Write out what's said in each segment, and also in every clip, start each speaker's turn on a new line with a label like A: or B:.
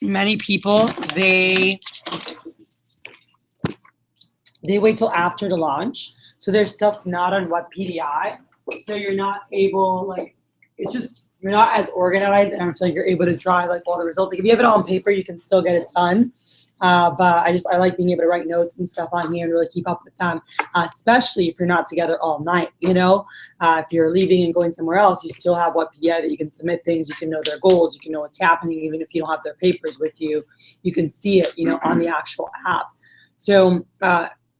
A: many people, they wait till after the launch. So their stuff's not on What PDI. So you're not able, like, it's just, you're not as organized, and I don't feel like you're able to drive like all the results. Like if you have it all on paper, you can still get it done. But I like being able to write notes and stuff on here and really keep up with them, especially if you're not together all night, you know. If you're leaving and going somewhere else, you still have What PDI that you can submit things, you can know their goals, you can know what's happening, even if you don't have their papers with you, you can see it, you know, on the actual app. So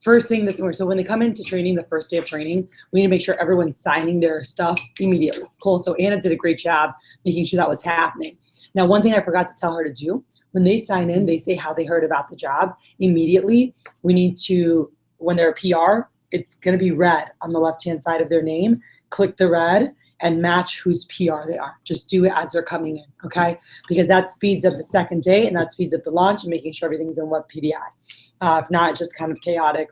A: first thing that's important, so when they come into training, the first day of training, we need to make sure everyone's signing their stuff immediately. Cool, so Anna did a great job making sure that was happening. Now, one thing I forgot to tell her to do, when they sign in, they say how they heard about the job. Immediately, we need to, when they're a PR, it's gonna be red on the left-hand side of their name. Click the red and match whose PR they are. Just do it as they're coming in, okay? Because that speeds up the second day and that speeds up the launch and making sure everything's in What PDI. If not, it's just kind of chaotic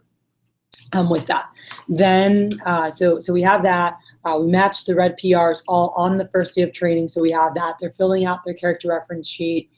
A: with that. Then, so we have that. We match the red PRs all on the first day of training. So we have that. They're filling out their character reference sheet.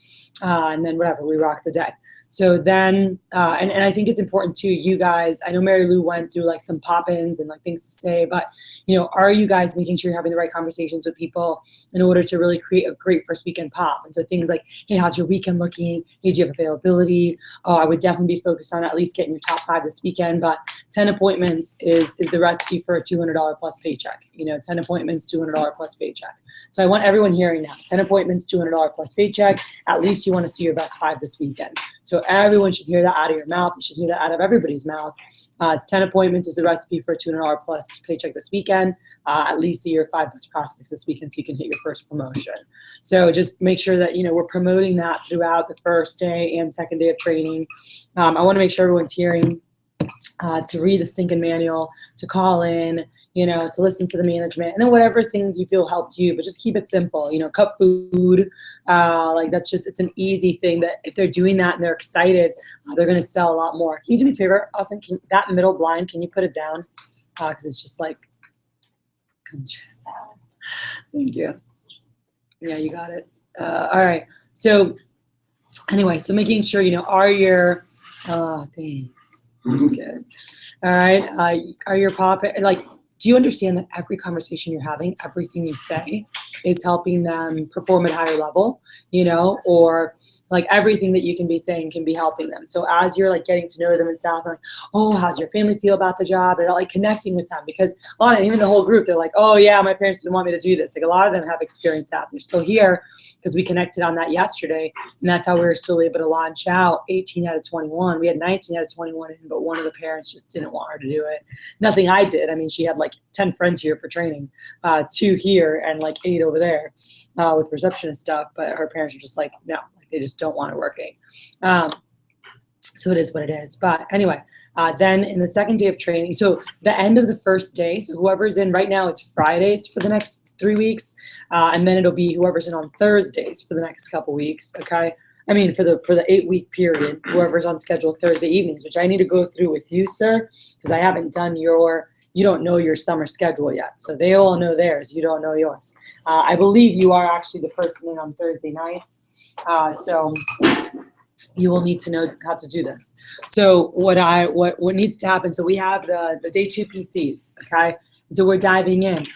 A: And then whatever, we rock the day. So then, and I think it's important too, you guys, I know Mary Lou went through like some pop-ins and like things to say, but you know, are you guys making sure you're having the right conversations with people in order to really create a great first weekend pop? And so things like, hey, how's your weekend looking? Hey, do you have availability? Oh, I would definitely be focused on at least getting your top 5 this weekend, but 10 appointments is the recipe for a $200 plus paycheck. You know, 10 appointments, $200 plus paycheck. So I want everyone hearing that. 10 appointments, $200 plus paycheck. At least you want to see your best 5 this weekend. So everyone should hear that out of your mouth. You should hear that out of everybody's mouth. It's 10 appointments is the recipe for a $200 plus paycheck this weekend. At least see your 5 best prospects this weekend so you can hit your first promotion. So just make sure that, you know, we're promoting that throughout the first day and second day of training. I want to make sure everyone's hearing to read the stinking manual, to call in, you know, to listen to the management, and then whatever things you feel helped you, but just keep it simple, you know, cut food, like that's just, it's an easy thing that if they're doing that and they're excited, they're going to sell a lot more. Can you do me a favor, Austin, that middle blind, can you put it down? Because it's just like, thank you. Yeah, you got it. All right. So anyway, so making sure, you know, are your, thanks. That's good. All right. Are your pop, like, do you understand that every conversation you're having, everything you say is helping them perform at a higher level, you know, or like everything that you can be saying can be helping them. So as you're like getting to know them and stuff, like, oh, how's your family feel about the job? And like connecting with them, because a lot of, even the whole group, they're like, oh yeah, my parents didn't want me to do this. Like a lot of them have experienced that. They're still here because we connected on that yesterday. And that's how we were still able to launch out 18 out of 21. We had 19 out of 21 in, but one of the parents just didn't want her to do it. Nothing I did. I mean, she had like 10 friends here for training, 2 here and like 8 over there with receptionist stuff. But her parents were just like, no. They just don't want it working. So it is what it is. But anyway, then in the second day of training, so the end of the first day, so whoever's in right now, it's Fridays for the next 3 weeks. And then it'll be whoever's in on Thursdays for the next couple weeks, okay? I mean, for the 8-week period, whoever's on schedule Thursday evenings, which I need to go through with you, sir, because I haven't done you don't know your summer schedule yet. So they all know theirs. You don't know yours. I believe you are actually the person in on Thursday nights. So you will need to know how to do this. So what needs to happen, so we have the day 2 PCs, okay? And so we're diving in.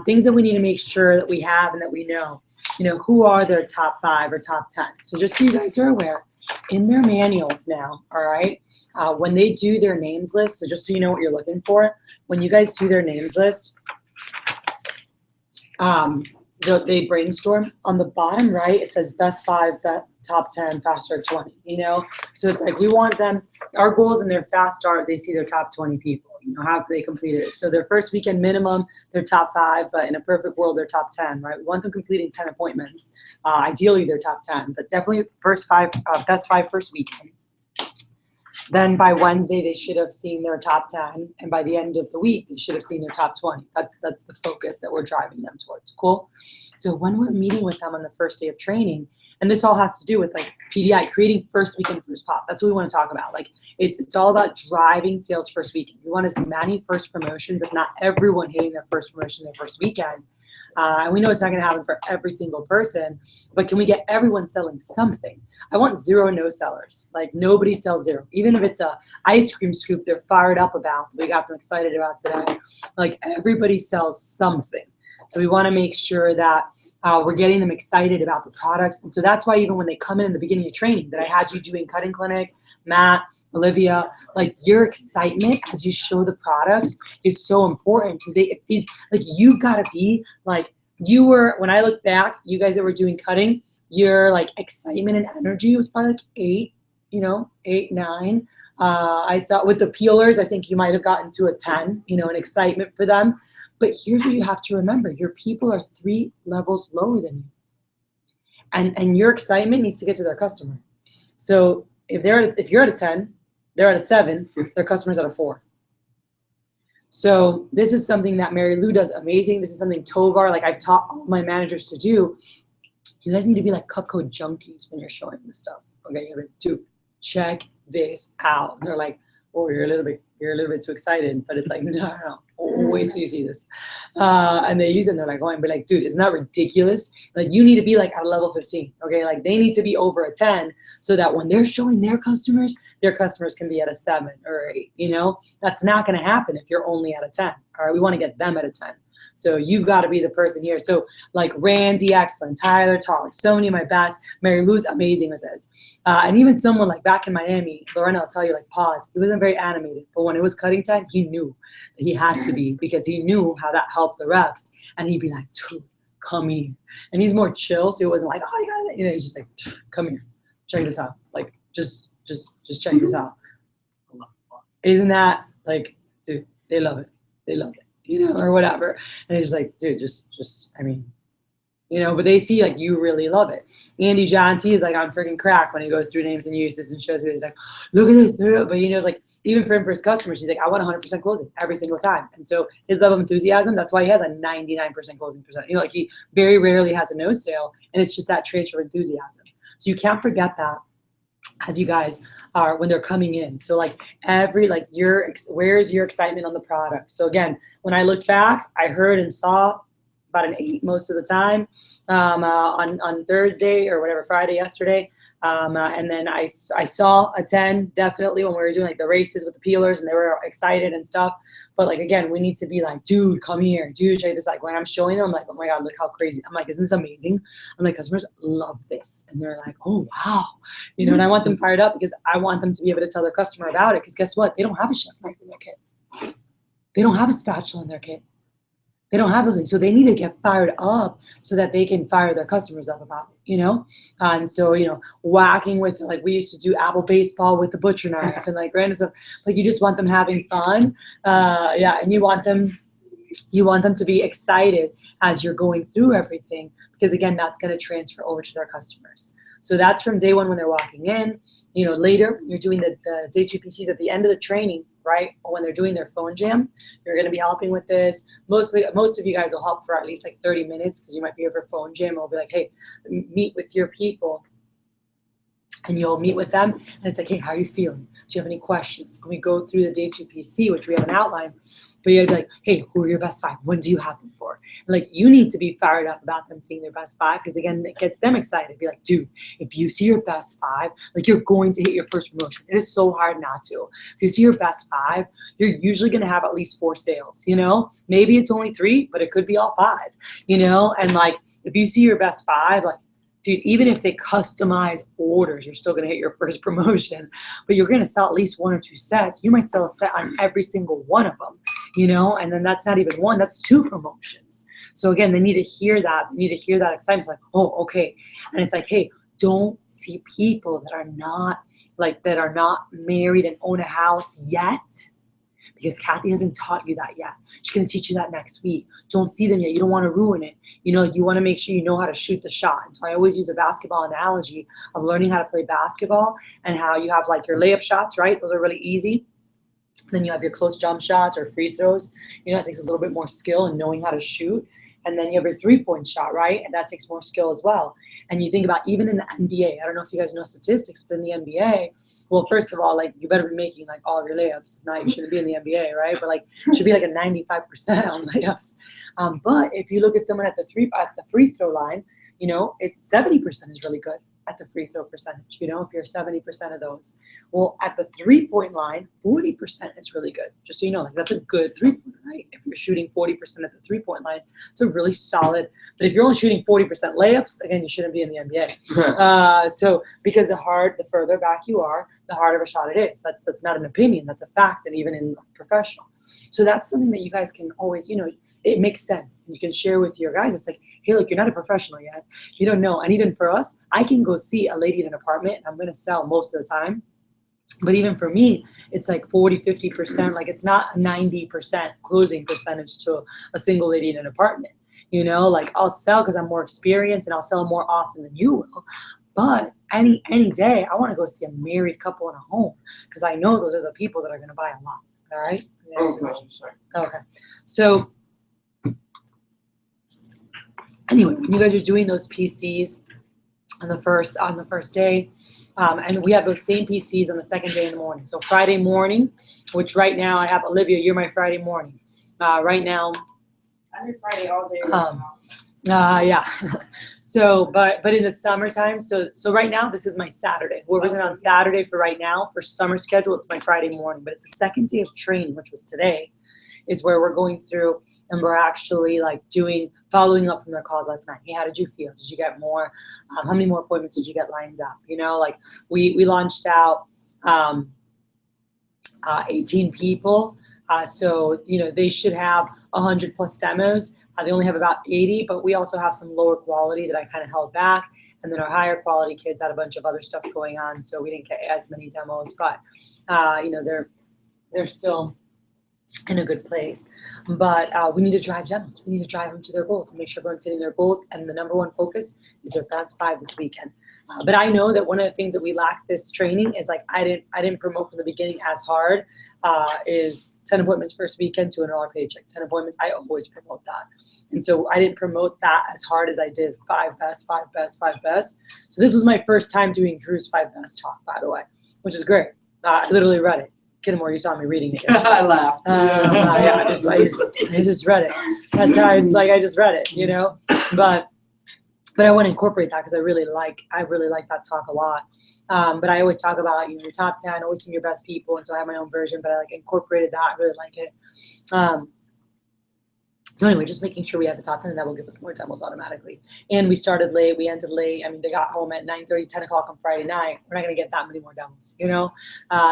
A: Things that we need to make sure that we have and that we know, you know, who are their top 5 or top 10. So just so you guys are aware, in their manuals now, all right, when they do their names list, so just so you know what you're looking for, when you guys do their names list, they brainstorm. On the bottom right, it says best 5, top 10, fast start 20, you know? So it's like we want them, our goals in their fast start, they see their top 20 people, you know, how have they completed it? So their first weekend minimum, they're top 5, but in a perfect world, they're top 10, right? We want them completing 10 appointments. Ideally, they're top 10, but definitely best 5 first weekend. Then by Wednesday, they should have seen their top 10. And by the end of the week, they should have seen their top 20. That's the focus that we're driving them towards. Cool? So when we're meeting with them on the first day of training, and this all has to do with like PDI, creating first weekend first pop. That's what we want to talk about. Like it's all about driving sales first weekend. We want as many first promotions, if not everyone hitting their first promotion their first weekend. And we know it's not going to happen for every single person, but can we get everyone selling something? I want zero no sellers. Like nobody sells zero. Even if it's a ice cream scoop they're fired up about, we got them excited about today. Like everybody sells something. So we want to make sure that we're getting them excited about the products. And so that's why even when they come in the beginning of training that I had you doing cutting clinic, Matt, Olivia, like your excitement as you show the products is so important because it feeds, like you've got to be like you were, when I look back, you guys that were doing cutting, your like excitement and energy was probably like 8, 8, 9. I saw with the peelers, I think you might have gotten to a 10, an excitement for them. But here's what you have to remember. Your people are 3 levels lower than you. And your excitement needs to get to their customer. So if you're at a 10, they're at a 7, their customer's at a 4. So this is something that Mary Lou does amazing. This is something Tovar, like I've taught all my managers to do. You guys need to be like cut code junkies when you're showing this stuff. Okay, you're like, dude, check this out. And they're like, oh, you're a little bit too excited. But it's like, no. Wait till you see this. And they use it and they're like, going, but like, dude, isn't that ridiculous? Like you need to be like at a level 15. Okay. Like they need to be over a 10 so that when they're showing their customers can be at a 7 or 8, that's not going to happen if you're only at a 10. All right. We want to get them at a 10. So you've got to be the person here. So like Randy, excellent. Tyler, Tarek, like so many of my best. Mary Lou's amazing with this. And even someone like back in Miami, Lorena, I'll tell you, like pause. He wasn't very animated, but when it was cutting time, he knew that he had to be because he knew how that helped the reps. And he'd be like, dude, come here. And he's more chill, so he wasn't like, oh, you got it. He's just like, come here, check this out. Like, just check this out. Isn't that like, dude? They love it. They love it. Or whatever. And it's just like, dude, but they see like you really love it. Andy John T is like on freaking crack when he goes through names and uses and shows me. He's like, look at this. But it's like, even for him, for his customers, he's like, I want 100% closing every single time. And so his level of enthusiasm, that's why he has a 99% closing percent. Like he very rarely has a no sale. And it's just that transfer of enthusiasm. So you can't forget that as you guys are when they're coming in. So like where's your excitement on the product? So again, when I look back, I heard and saw about an 8 most of the time on Thursday or whatever, Friday, yesterday. And then I saw a 10 definitely when we were doing like the races with the peelers and they were excited and stuff. But like, again, we need to be like, dude, come here, dude, check this. Like when I'm showing them, I'm like, oh my God, look how crazy. I'm like, isn't this amazing? I'm like, customers love this. And they're like, oh, wow. And I want them fired up because I want them to be able to tell their customer about it. Because guess what? They don't have a chef knife in their kit. They don't have a spatula in their kit. They don't have those things. So they need to get fired up so that they can fire their customers up about it, And so, whacking with, like we used to do apple baseball with the butcher knife and like random stuff. Like you just want them having fun. And you want them to be excited as you're going through everything because again, that's going to transfer over to their customers. So that's from day 1 when they're walking in. Later you're doing the day 2 PCs at the end of the training, right? Or when they're doing their phone jam, you're going to be helping with this. Most of you guys will help for at least like 30 minutes because you might be here for phone jam. I'll be like, hey, meet with your people. And you'll meet with them. And it's like, hey, how are you feeling? Do you have any questions? And we go through the day 2 PC, which we have an outline. But you gotta be like, hey, who are your best 5? When do you have them for? And like, you need to be fired up about them seeing their best 5 because again, it gets them excited. Be like, dude, if you see your best 5, like you're going to hit your first promotion. It is so hard not to. If you see your best 5, you're usually gonna have at least 4 sales. Maybe it's only 3, but it could be all 5. And like, if you see your best 5, like, dude, even if they customize orders, you're still going to hit your first promotion, but you're going to sell at least 1 or 2 sets. You might sell a set on every single one of them, and then that's not even 1, that's 2 promotions. So again, they need to hear that. They need to hear that excitement. It's like, oh, okay. And it's like, hey, don't see people that are not married and own a house yet. Because Kathy hasn't taught you that yet. She's going to teach you that next week. Don't see them yet. You don't want to ruin it. You want to make sure you know how to shoot the shot. And so I always use a basketball analogy of learning how to play basketball and how you have like your layup shots, right? Those are really easy. Then you have your close jump shots or free throws. It takes a little bit more skill in knowing how to shoot. and then you have your 3-point shot, right? And that takes more skill as well. And you think about even in the NBA, I don't know if you guys know statistics, but in the NBA, well, first of all, like you better be making like all of your layups. Now you shouldn't be in the NBA, right? But like it should be like a 95% on layups. But if you look at someone at the free throw line, you know, it's 70% is really good at the free throw percentage, you know, if you're 70% of those. Well, at the 3-point line, 40% is really good. Just so you know, like that's a good 3-point, right? If you're shooting 40% at the 3-point line, it's a really solid. But if you're only shooting 40% layups, again, you shouldn't be in the NBA. So because the further back you are, the harder of a shot it is. That's not an opinion. That's a fact, and even in professional. So that's something that you guys can always, you know, it makes sense. You can share with your guys. It's like, hey, look, you're not a professional yet. You don't know. And even for us, I can go see a lady in an apartment, and I'm going to sell most of the time. But even for me, it's like 40, 50%. Like it's not a 90% closing percentage to a single lady in an apartment. You know, like I'll sell because I'm more experienced, and I'll sell more often than you will. But any day, I want to go see a married couple in a home because I know those are the people that are going to buy a lot. All right? Okay. So anyway, when you guys are doing those PCs on the first day, and we have those same PCs on the second day in the morning. So Friday morning, which right now I have Olivia, you're my Friday morning. Right now,
B: I'm your Friday all day.
A: yeah. So, but in the summertime, so right now this is my Saturday. Whoever's in on Saturday for right now for summer schedule, it's my Friday morning. But it's the second day of training, which was today, is where we're going through and we're actually like following up from their calls last night. Hey, how did you feel? Did you get more? How many more appointments did you get lined up? You know, like we launched out 18 people. So, you know, they should have 100 plus demos. They only have about 80, but we also have some lower quality that I kind of held back. And then our higher quality kids had a bunch of other stuff going on. So we didn't get as many demos, but, you know, they're still in a good place. But we need to drive demos. We need to drive them to their goals and make sure everyone's hitting their goals. And the number one focus is their best 5 this weekend. But I know that one of the things that we lacked this training is like I didn't promote from the beginning as hard is 10 appointments first weekend, $200 paycheck. 10 appointments, I always promote that. And so I didn't promote that as hard as I did 5 best, 5 best, 5 best. So this was my first time doing Drew's 5 best talk, by the way, which is great. I literally read it. Kiddamore, you saw me reading it.
B: I laughed.
A: Yeah, I just read it. That's how I just read it, you know. But I want to incorporate that because I really like that talk a lot. But I always talk about, you know, your top 10, always seeing your best people, and so I have my own version. But I like incorporated that. I really like it. So anyway, just making sure we have the top 10, and that will give us more demos automatically. And we started late, we ended late. I mean, they got home at 9:30, 10 o'clock on Friday night. We're not going to get that many more demos, you know?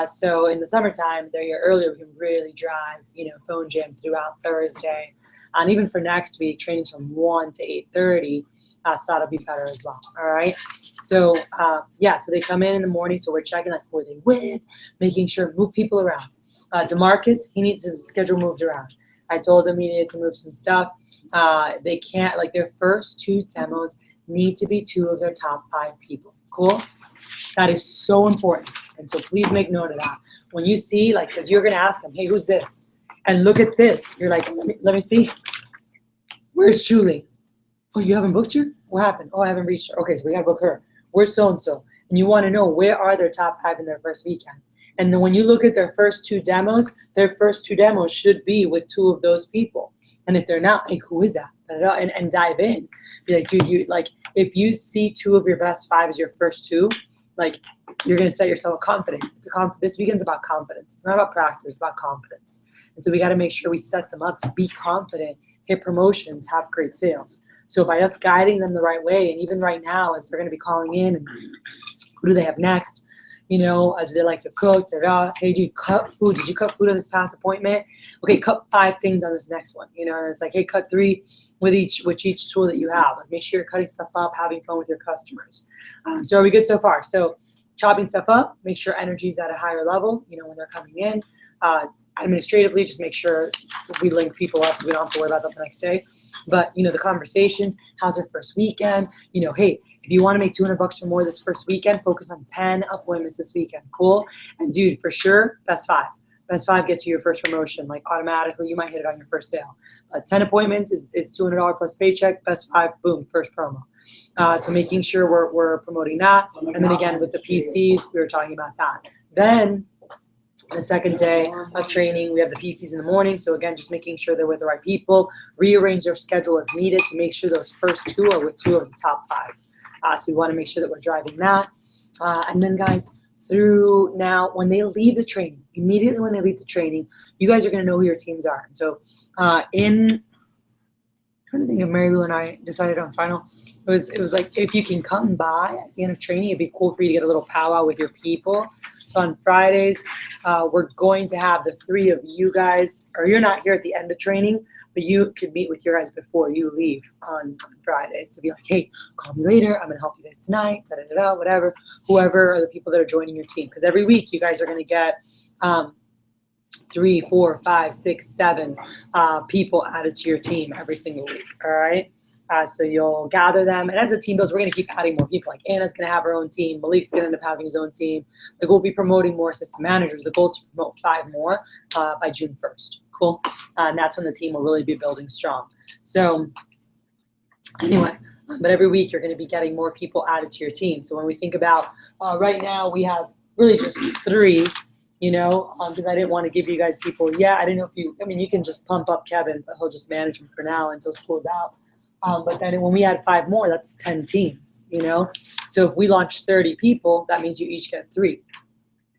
A: So in the summertime, they're here earlier, we can really drive, you know, phone jam throughout Thursday. And even for next week, trainings from 1 to 8:30, so that'll be better as well, all right? So, yeah, so they come in the morning, so we're checking, like, who are they with, making sure, move people around. DeMarcus, he needs his schedule moved around. I told him he needed to move some stuff. They can't, like their first 2 demos need to be 2 of their top 5 people. Cool? That is so important. And so please make note of that. When you see, like, because you're going to ask them, hey, who's this? And look at this. You're like, let me see. Where's Julie? Oh, you haven't booked her? What happened? Oh, I haven't reached her. Okay, so we got to book her. Where's so-and-so? And you want to know where are their top 5 in their first weekend. And then when you look at their first 2 demos, their first 2 demos should be with 2 of those people. And if they're not, like, who is that? And dive in. Be like, dude, you like if you see 2 of your best 5 as your first 2, like you're gonna set yourself a confidence. This weekend's about confidence. It's not about practice, it's about confidence. And so we gotta make sure we set them up to be confident, hit promotions, have great sales. So by us guiding them the right way, and even right now as they're gonna be calling in, and who do they have next? You know, do they like to cook? Hey, dude, cut food. Did you cut food on this past appointment? Okay, cut 5 things on this next one. You know, and it's like, hey, cut 3 with each tool that you have. Like, make sure you're cutting stuff up, having fun with your customers. So are we good so far? So chopping stuff up, make sure energy's at a higher level, you know, when they're coming in. Administratively, just make sure we link people up so we don't have to worry about that the next day. But, you know, the conversations, how's their first weekend? You know, hey, if you want to make $200 or more this first weekend, focus on 10 appointments this weekend. Cool? And dude, for sure, best 5. Best 5 gets you your first promotion. Like automatically, you might hit it on your first sale. 10 appointments is $200 plus paycheck. Best 5, boom, first promo. So making sure we're promoting that. And then again, with the PCs, we were talking about that. Then the second day of training, we have the PCs in the morning. So again, just making sure they're with the right people, rearrange their schedule as needed to make sure those first 2 are with 2 of the top 5. So we want to make sure that we're driving that. And then guys, through now, when they leave the training, immediately when they leave the training, you guys are going to know who your teams are. And so I'm trying to think if Mary Lou and I decided on final. It was like, if you can come by at the end of training, it'd be cool for you to get a little powwow with your people. So on Fridays, we're going to have the 3 of you guys, or you're not here at the end of training, but you could meet with your guys before you leave on Fridays to be like, hey, call me later. I'm going to help you guys tonight, da-da-da-da, whatever, whoever are the people that are joining your team. Because every week you guys are going to get 3, 4, 5, 6, 7 people added to your team every single week, all right? So you'll gather them. And as a team builds, we're going to keep adding more people. Like Anna's going to have her own team. Malik's going to end up having his own team. Like we'll be promoting more assistant managers. The goal is to promote 5 more by June 1st. Cool. And that's when the team will really be building strong. So anyway, but every week you're going to be getting more people added to your team. So when we think about right now, we have really just 3, you know, because I didn't want to give you guys people. Yeah, I didn't know if you, I mean, you can just pump up Kevin, but he'll just manage him for now until school's out. But then when we add 5 more, that's 10 teams, you know? So if we launch 30 people, that means you each get 3. If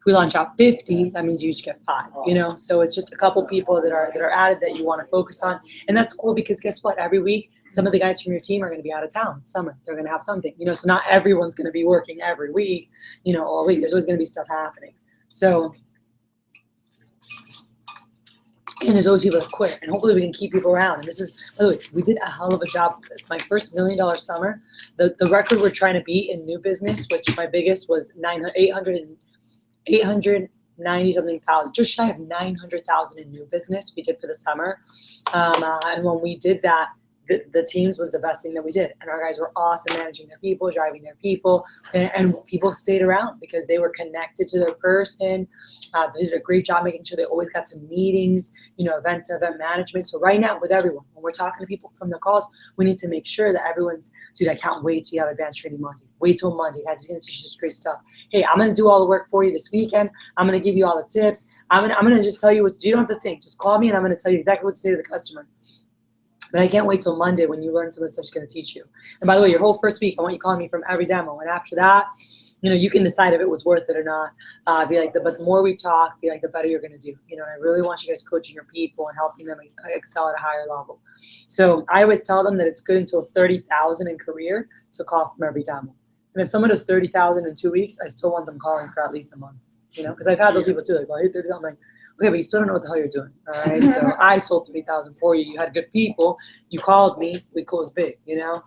A: we launch out 50, that means you each get 5, you know? So it's just a couple people that are added that you want to focus on. And that's cool because guess what? Every week, some of the guys from your team are going to be out of town. It's summer. They're going to have something, you know? So not everyone's going to be working every week, you know, all week. There's always going to be stuff happening. So, and there's always people that quit, and hopefully we can keep people around. And this is, by the way, we did a hell of a job with this. My first $1 million summer, the record we're trying to beat in new business, which my biggest was 890 something thousand, just shy of 900,000 in new business we did for the summer. And when we did that, the teams was the best thing that we did. And our guys were awesome managing their people, driving their people, and people stayed around because they were connected to their person. They did a great job making sure they always got to meetings, you know, event management. So right now with everyone, when we're talking to people from the calls, we need to make sure that everyone's, dude, I can't wait till you have advanced training Monday. Wait till Monday. He's going to teach you this great stuff. Hey, I'm going to do all the work for you this weekend. I'm going to give you all the tips. I'm going to just tell you what to do. You don't have to think. Just call me and I'm going to tell you exactly what to say to the customer. But I can't wait till Monday when you learn some of the stuff she's going to teach you. And by the way, your whole first week, I want you calling me from every demo. And after that, you know, you can decide if it was worth it or not. But the more we talk, the better you're going to do. You know, and I really want you guys coaching your people and helping them excel at a higher level. So I always tell them that it's good until 30,000 in career to call from every demo. And if someone does 30,000 in 2 weeks, I still want them calling for at least a month. You know, because I've had those people too. Like, well, I hit 30,000. I'm like, okay, but you still don't know what the hell you're doing. All right. So I sold 30,000 for you. You had good people. You called me. We closed big, you know?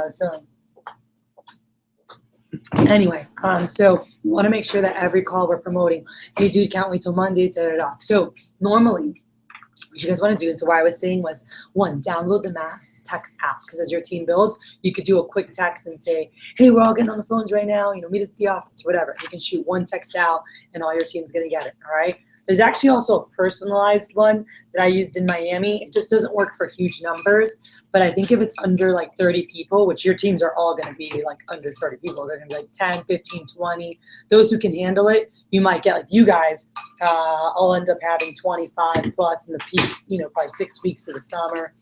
A: So anyway, so we want to make sure that every call we're promoting, hey, dude, can't wait till Monday, da-da-da. So normally, what you guys want to do, and so what I was saying was, 1, download the Mass Text app, because as your team builds, you could do a quick text and say, hey, we're all getting on the phones right now, you know, meet us at the office, whatever. You can shoot 1 text out, and all your team's going to get it, all right? There's actually also a personalized one that I used in Miami. It just doesn't work for huge numbers, but I think if it's under like 30 people, which your teams are all going to be like under 30 people, they're going to be like 10, 15, 20. Those who can handle it, you might get like you guys, I'll end up having 25 plus in the peak, you know, probably 6 weeks of the summer.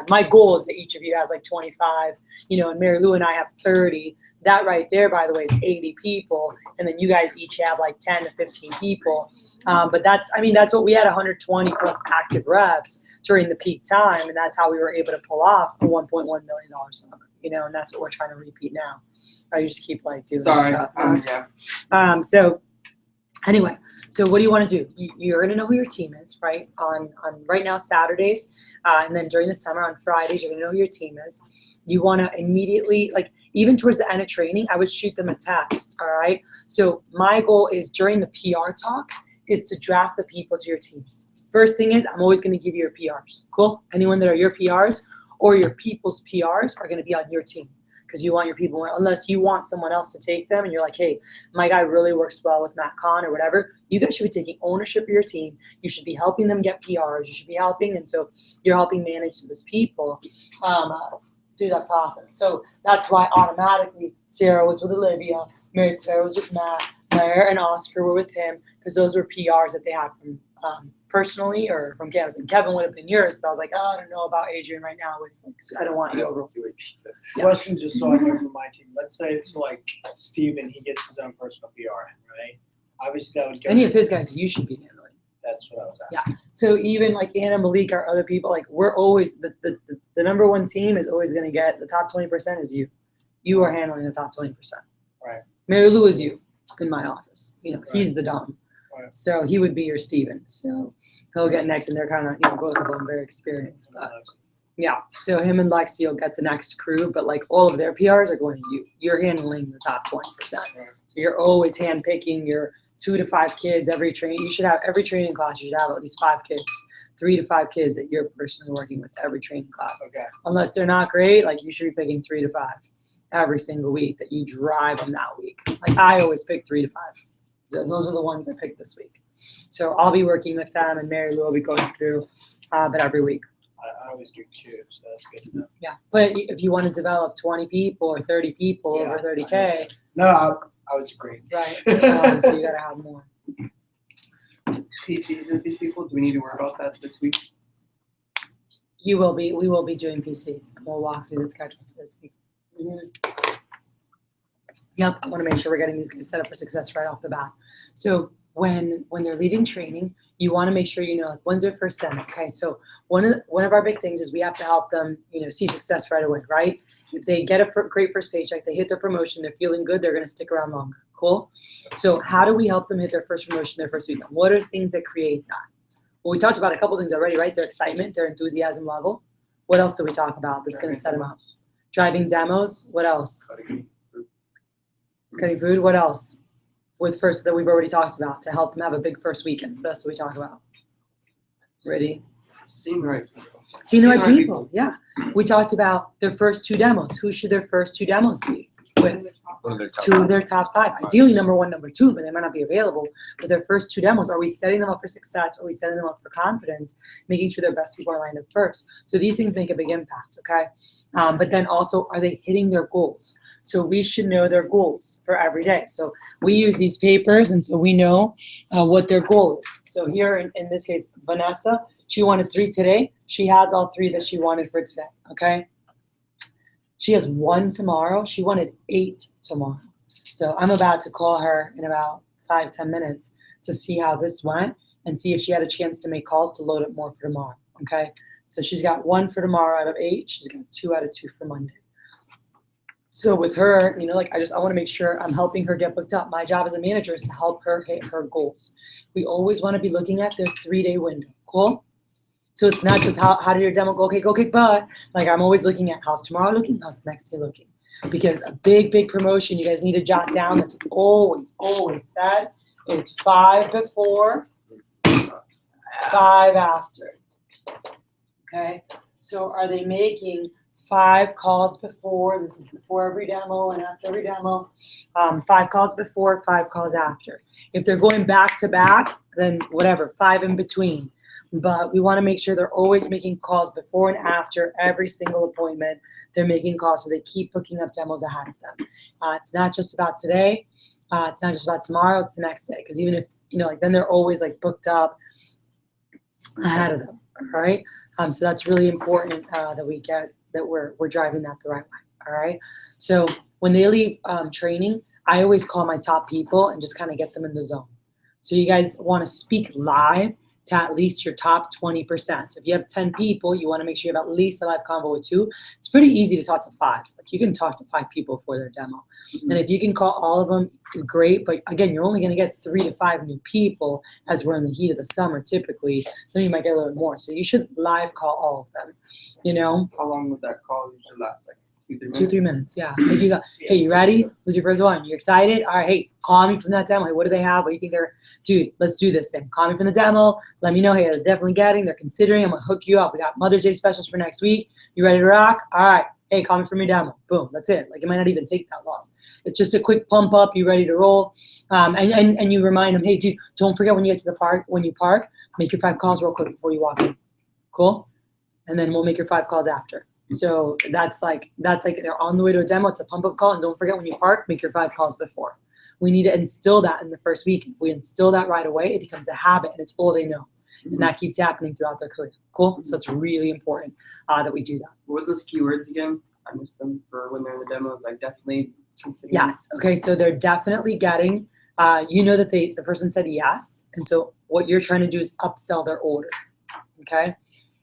A: My goal is that each of you has like 25, you know, and Mary Lou and I have 30. That right there, by the way, is 80 people. And then you guys each have like 10 to 15 people. But that's what we had, 120 plus active reps during the peak time. And that's how we were able to pull off a $1.1 million summer, you know, and that's what we're trying to repeat now. You just keep like doing stuff. Yeah. So anyway, so what do you want to do? You're going to know who your team is, right? On right now, Saturdays. And then during the summer on Fridays, you're going to know who your team is. You want to immediately, like even towards the end of training, I would shoot them a text, all right? So my goal is during the PR talk is to draft the people to your teams. First thing is I'm always going to give you your PRs, cool? Anyone that are your PRs or your people's PRs are going to be on your team. because you want your people, unless you want someone else to take them and you're like, hey, my guy really works well with Matt Kahn or whatever, you guys should be taking ownership of your team. You should be helping them get PRs. You should be helping. And so you're helping manage those people through that process. So that's why automatically Sarah was with Olivia, Mary Claire was with Matt, Blair and Oscar were with him, because those were PRs that they had from personally or from Canvas. And Kevin would have been yours, but I was like, oh, I don't know about Adrian right now. With like, I don't want you over.
C: Question just so I know for my team. Let's say it's like Steven, he gets his own personal PR, right? Obviously that would go.
A: Any of his guys, you should be handling.
C: That's what I was asking.
A: Yeah. So even like Anna, Malik, our other people, like we're always the number one team is always going to get the top 20% is you. You are handling the top 20%.
C: Right.
A: Mary Lou is you in my office. You know,
C: Right.
A: he's the Dom.
C: Right.
A: So he would be your Steven. So he'll get next, and they're kind of, both of them very experienced. But yeah, so him and Lexi will get the next crew, but like all of their PRs are going to you. You're handling the top 20%.
C: Right.
A: So you're always handpicking your 2 to 5 kids every training. You should have every training class. You should have at least 5 kids, 3 to 5 kids that you're personally working with every training class.
C: Okay.
A: Unless they're not great, like you should be picking 3 to 5 every single week that you drive them that week. Like I always pick 3 to 5. So those are the ones I picked this week. So I'll be working with them, and Mary Lou will be going through, but every week.
C: I always do 2, so that's good to know.
A: Yeah, but if you want to develop 20 people or 30 people
C: Yeah,
A: over 30K,
C: No, I was agreeing.
A: right? So you gotta have more.
D: PCs of these people? Do we need to worry about that this week?
A: We will be doing PCs, and we'll walk through the schedule for this week. Yep, I want to make sure we're getting these guys set up for success right off the bat. So when they're leading training, you want to make sure you know like when's their first demo. Okay, so one of our big things is we have to help them, see success right away, right? If they get a great first paycheck, they hit their promotion, they're feeling good, they're going to stick around longer. Cool. So how do we help them hit their first promotion, their first weekend? What are things that create that? Well, we talked about a couple things already, right? Their excitement, their enthusiasm level. What else do we talk about that's going to set them up? Driving demos. What else? Cutting food. What else? With first that we've already talked about to help them have a big first weekend. What else do we talk about? Ready?
D: Seeing the right people.
A: Seeing the right people. Yeah. We talked about their first 2 demos. Who should their first 2 demos be with? 2 of their top 5. Ideally, number 1, number 2, but they might not be available. But their first 2 demos, are we setting them up for success? Are we setting them up for confidence? Making sure their best people are lined up first. So these things make a big impact, okay? But then also, are they hitting their goals? So we should know their goals for every day. So we use these papers, and so we know what their goal is. So here, in this case, Vanessa, she wanted 3 today. She has all 3 that she wanted for today, okay? She has 1 tomorrow. She wanted 8 tomorrow. So I'm about to call her in about 5-10 minutes to see how this went and see if she had a chance to make calls to load up more for tomorrow, okay? So she's got 1 for tomorrow out of 8. She's got 2 out of 2 for Monday. So with her, I want to make sure I'm helping her get booked up. My job as a manager is to help her hit her goals. We always want to be looking at their 3-day window. Cool? So it's not just how did your demo go? Okay, go kick butt. Like I'm always looking at how's tomorrow looking, how's the next day looking. Because a big promotion you guys need to jot down that's always said is 5 before, 5 after. Okay? So are they making 5 calls before? This is before every demo and after every demo. 5 calls before, 5 calls after. If they're going back to back, then whatever, 5 in between. But we want to make sure they're always making calls before and after every single appointment. They're making calls so they keep booking up demos ahead of them. It's not just about today. It's not just about tomorrow. It's the next day. Because even if, then they're always booked up ahead of them. All right. So that's really important that we get that we're driving that the right way. All right. So when they leave training, I always call my top people and just kind of get them in the zone. So you guys want to speak live to at least your top 20%. So if you have 10 people, you want to make sure you have at least a live convo with 2. It's pretty easy to talk to 5. Like you can talk to 5 people for their demo. Mm-hmm. And if you can call all of them, great. But again, you're only going to get 3 to 5 new people as we're in the heat of the summer typically. Some of you might get a little more. So you should live call all of them,
D: How long would that call usually last?
A: 2-3 minutes, yeah. Like you got, hey, you ready? Who's your first one? You excited? All right, hey, call me from that demo. Hey, what do they have? What do you think dude, let's do this thing. Call me from the demo. Let me know, hey, they're definitely they're considering. I'm going to hook you up. We got Mother's Day specials for next week. You ready to rock? All right, Hey, comment from your demo. Boom, that's it. Like, it might not even take that long. It's just a quick pump up. You ready to roll? And you remind them, hey, dude, don't forget when you get to the park, when you park, make your 5 calls real quick before you walk in. Cool? And then we'll make your 5 calls after. So that's like they're on the way to a demo. It's a pump up call. And don't forget when you park, make your 5 calls before. We need to instill that in the first week. If we instill that right away, it becomes a habit and it's all they know. And that keeps happening throughout their career. Cool? So it's really important that we do that.
D: What are those keywords again? I missed them for when they're in the demos. Like definitely consider.
A: Yes. Okay. So they're definitely getting, you know that the person said yes. And so what you're trying to do is upsell their order. Okay.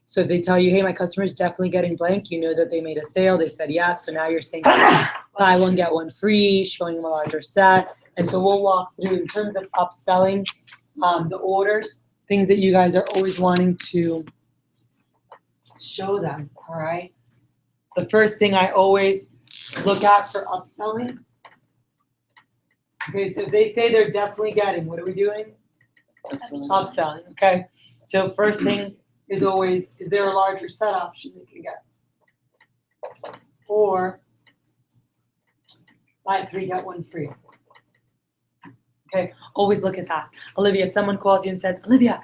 A: So if they tell you, hey, my customer is definitely getting blank, you know that they made a sale. They said yes. So now you're saying buy one, get one free, showing them a larger set. And so we'll walk through in terms of upselling the orders, things that you guys are always wanting to show them. All right. The first thing I always look at for upselling. Okay, so if they say they're definitely getting, what are we doing? Upselling. Okay. So first thing is always, is there a larger set option they can get? Or buy 3, get 1 free. Okay, always look at that. Olivia, someone calls you and says, Olivia,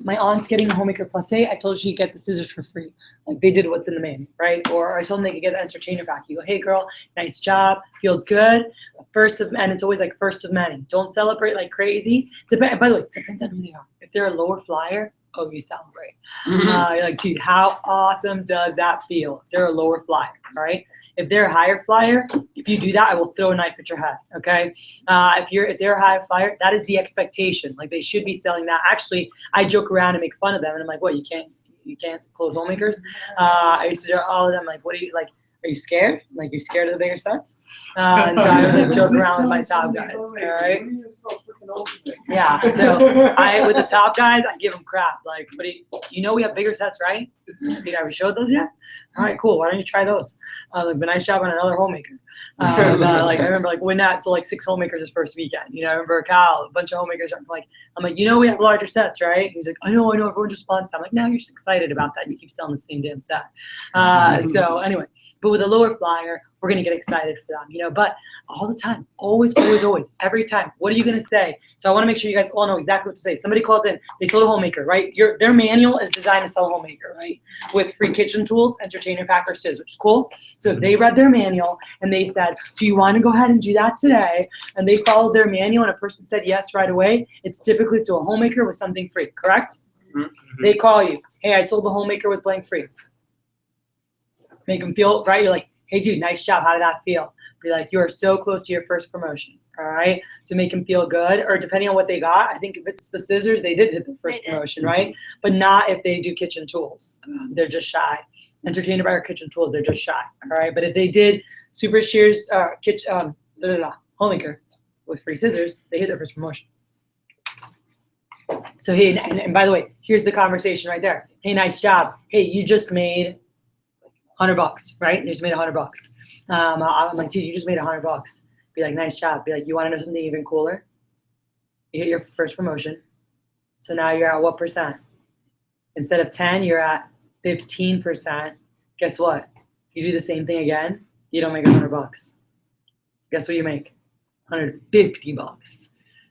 A: my aunt's getting a homemaker plus 8. I told her she'd get the scissors for free. Like they did what's in the manual, right? Or I told them they could get an entertainer pack. You go, hey girl, nice job, feels good. And it's always like first of many. Don't celebrate like crazy. By the way, it depends on who they are. If they're a lower flyer, oh, you celebrate. You're like, dude, how awesome does that feel? They're a lower flyer, all right? If they're a higher flyer, if you do that, I will throw a knife at your head, okay? If they're a higher flyer, that is the expectation. Like they should be selling that. Actually, I joke around and make fun of them, and I'm like, what, you can't close homemakers? I used to do all of them, like, what are you, like, are you scared? Like, you're scared of the bigger sets? And so I was like, joke around with my top guys, all right? Yeah, so with the top guys, I give them crap. Like, you know we have bigger sets, right? You ever showed those yet? All right, cool. Why don't you try those? Like, but nice job on another homemaker. Like, I remember, like, when that, so like 6 homemakers his first weekend. You know, I remember Cal, a bunch of homemakers. I'm like, you know we have larger sets, right? He's like, I know, everyone just wants that. I'm like, no, you're just excited about that. You keep selling the same damn set. So anyway. But with a lower flyer, we're going to get excited for them, you know, but all the time, always, every time. What are you going to say? So I want to make sure you guys all know exactly what to say. If somebody calls in, they sold a homemaker, right? Their manual is designed to sell a homemaker, right? With free kitchen tools, entertainer pack, or scissors. Cool? So if they read their manual and they said, do you want to go ahead and do that today? And they followed their manual and a person said yes right away, it's typically to a homemaker with something free, correct? Mm-hmm. They call you, hey, I sold a homemaker with blank free. Make them feel right. You're like, hey, dude, nice job. How did that feel? Be like, you are so close to your first promotion. All right. So make them feel good. Or depending on what they got, I think if it's the scissors, they did hit the first promotion, right? But not if they do kitchen tools. They're just shy. Entertainer by our kitchen tools, they're just shy. All right. But if they did super shears, homemaker with free scissors, they hit their first promotion. So hey, and by the way, here's the conversation right there. Hey, nice job. Hey, you just made $100, right? You just made $100. I'm like, dude, you just made $100. Be like, nice job. Be like, you want to know something even cooler? You hit your first promotion. So now you're at what percent? Instead of 10, you're at 15%. Guess what? You do the same thing again, you don't make $100. Guess what you make? $150.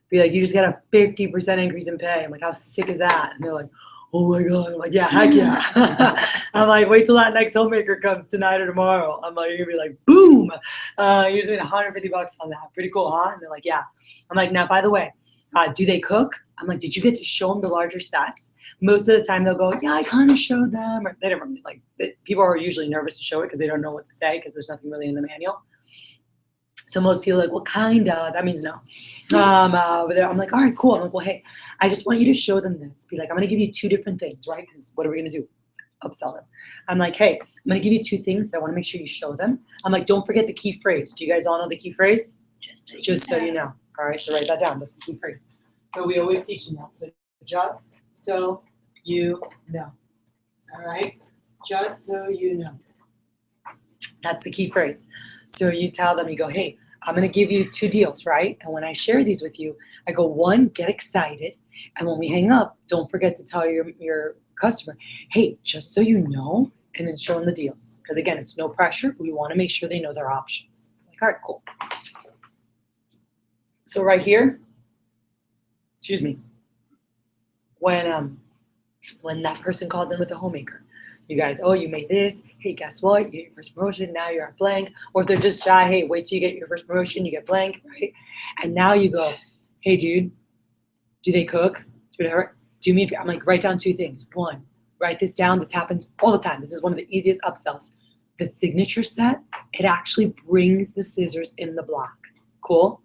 A: Be like, you just got a 50% increase in pay. I'm like, how sick is that? And they're like, oh my God. I'm like, yeah, heck yeah. I'm like, wait till that next homemaker comes tonight or tomorrow. I'm like, you're gonna be like, boom. You just made $150 on that. Pretty cool, huh? And they're like, yeah. I'm like, now, by the way, do they cook? I'm like, did you get to show them the larger sets? Most of the time they'll go, yeah, I kind of showed them. Or they don't really, like, people are usually nervous to show it because they don't know what to say because there's nothing really in the manual. So most people are like, well, kind of. That means no. I'm like, all right, cool. I'm like, well, hey, I just want you to show them this. Be like, I'm going to give you 2 different things, right? Because what are we going to do? Upsell them. I'm like, hey, I'm going to give you 2 things that I want to make sure you show them. I'm like, don't forget the key phrase. Do you guys all know the key phrase? Just so you know. All right, so write that down. That's the key phrase. So we always teach them that. So just so you know. All right? Just so you know. That's the key phrase. So you tell them, you go, hey, I'm going to give you 2 deals, right? And when I share these with you, I go, 1, get excited. And when we hang up, don't forget to tell your customer, hey, just so you know, and then show them the deals. Because again, it's no pressure, but we want to make sure they know their options. Like, all right, cool. So right here, excuse me, when that person calls in with a homemaker, you guys, oh, you made this. Hey, guess what? You get your first promotion. Now you're at blank. Or if they're just shy, hey, wait till you get your first promotion. You get blank, right? And now you go, hey, dude, do they cook? Do whatever. Do me. I'm like, write down 2 things. 1, write this down. This happens all the time. This is one of the easiest upsells. The signature set, it actually brings the scissors in the block. Cool?